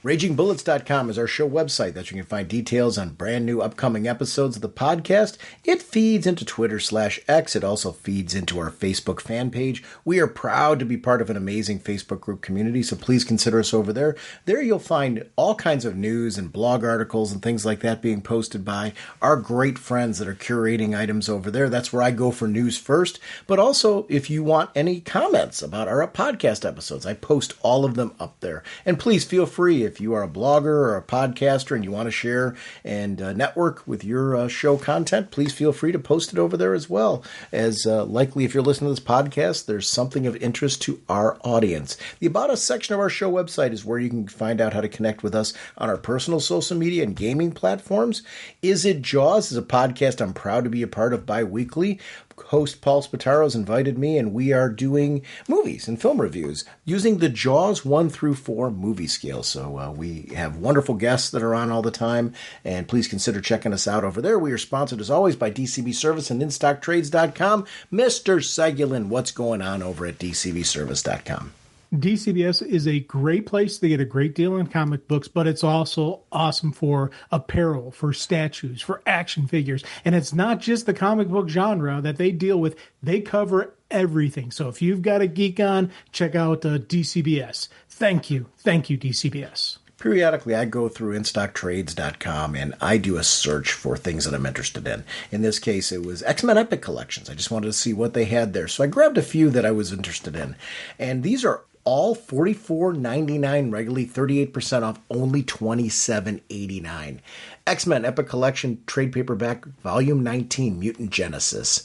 RagingBullets.com is our show website that you can find details on brand new upcoming episodes of the podcast. It feeds into Twitter/X. It also feeds into our Facebook fan page. We are proud to be part of an amazing Facebook group community, so please consider us over there. There you'll find all kinds of news and blog articles and things like that being posted by our great friends that are curating items over there. That's where I go for news first. But also, if you want any comments about our podcast episodes, I post all of them up there. And please feel free, if you are a blogger or a podcaster and you want to share and network with your show content, please feel free to post it over there as well. As likely, if you're listening to this podcast, there's something of interest to our audience. The About Us section of our show website is where you can find out how to connect with us on our personal social media and gaming platforms. Is It Jaws is a podcast I'm proud to be a part of bi-weekly. Host Paul Spataro has invited me, and we are doing movies and film reviews using the Jaws 1 through 4 movie scale. So we have wonderful guests that are on all the time, and please consider checking us out over there. We are sponsored, as always, by DCB Service and InStockTrades.com. Mr. Segulin, what's going on over at DCBService.com? DCBS is a great place to get a great deal on comic books, but it's also awesome for apparel, for statues, for action figures. And it's not just the comic book genre that they deal with. They cover everything. So if you've got a geek on, check out DCBS. Thank you. Thank you, DCBS. Periodically, I go through InStockTrades.com and I do a search for things that I'm interested in. In this case, it was X-Men Epic Collections. I just wanted to see what they had there. So I grabbed a few that I was interested in. And these are all $44.99 regularly, 38% off, only $27.89. X-Men Epic Collection Trade Paperback Volume 19, Mutant Genesis.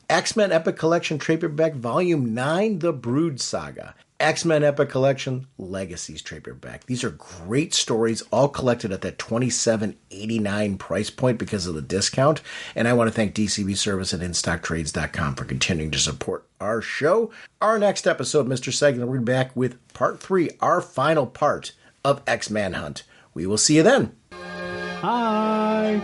X-Men Epic Collection Trade Paperback Volume 9, The Brood Saga. X-Men Epic Collection Legacies Trade Paperback. These are great stories, all collected at that $27.89 price point because of the discount. And I want to thank DCB Service and InStockTrades.com for continuing to support our show. Our next episode, Mr. Segner, we're back with Part 3, our final part of X-Manhunt. We will see you then. Hi.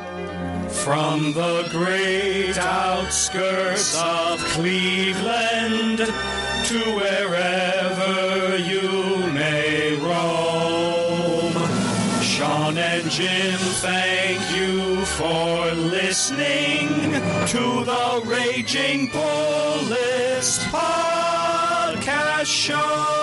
From the great outskirts of Cleveland to wherever you may roam, Sean and Jim thank you for listening to the Raging Bullets Podcast Show.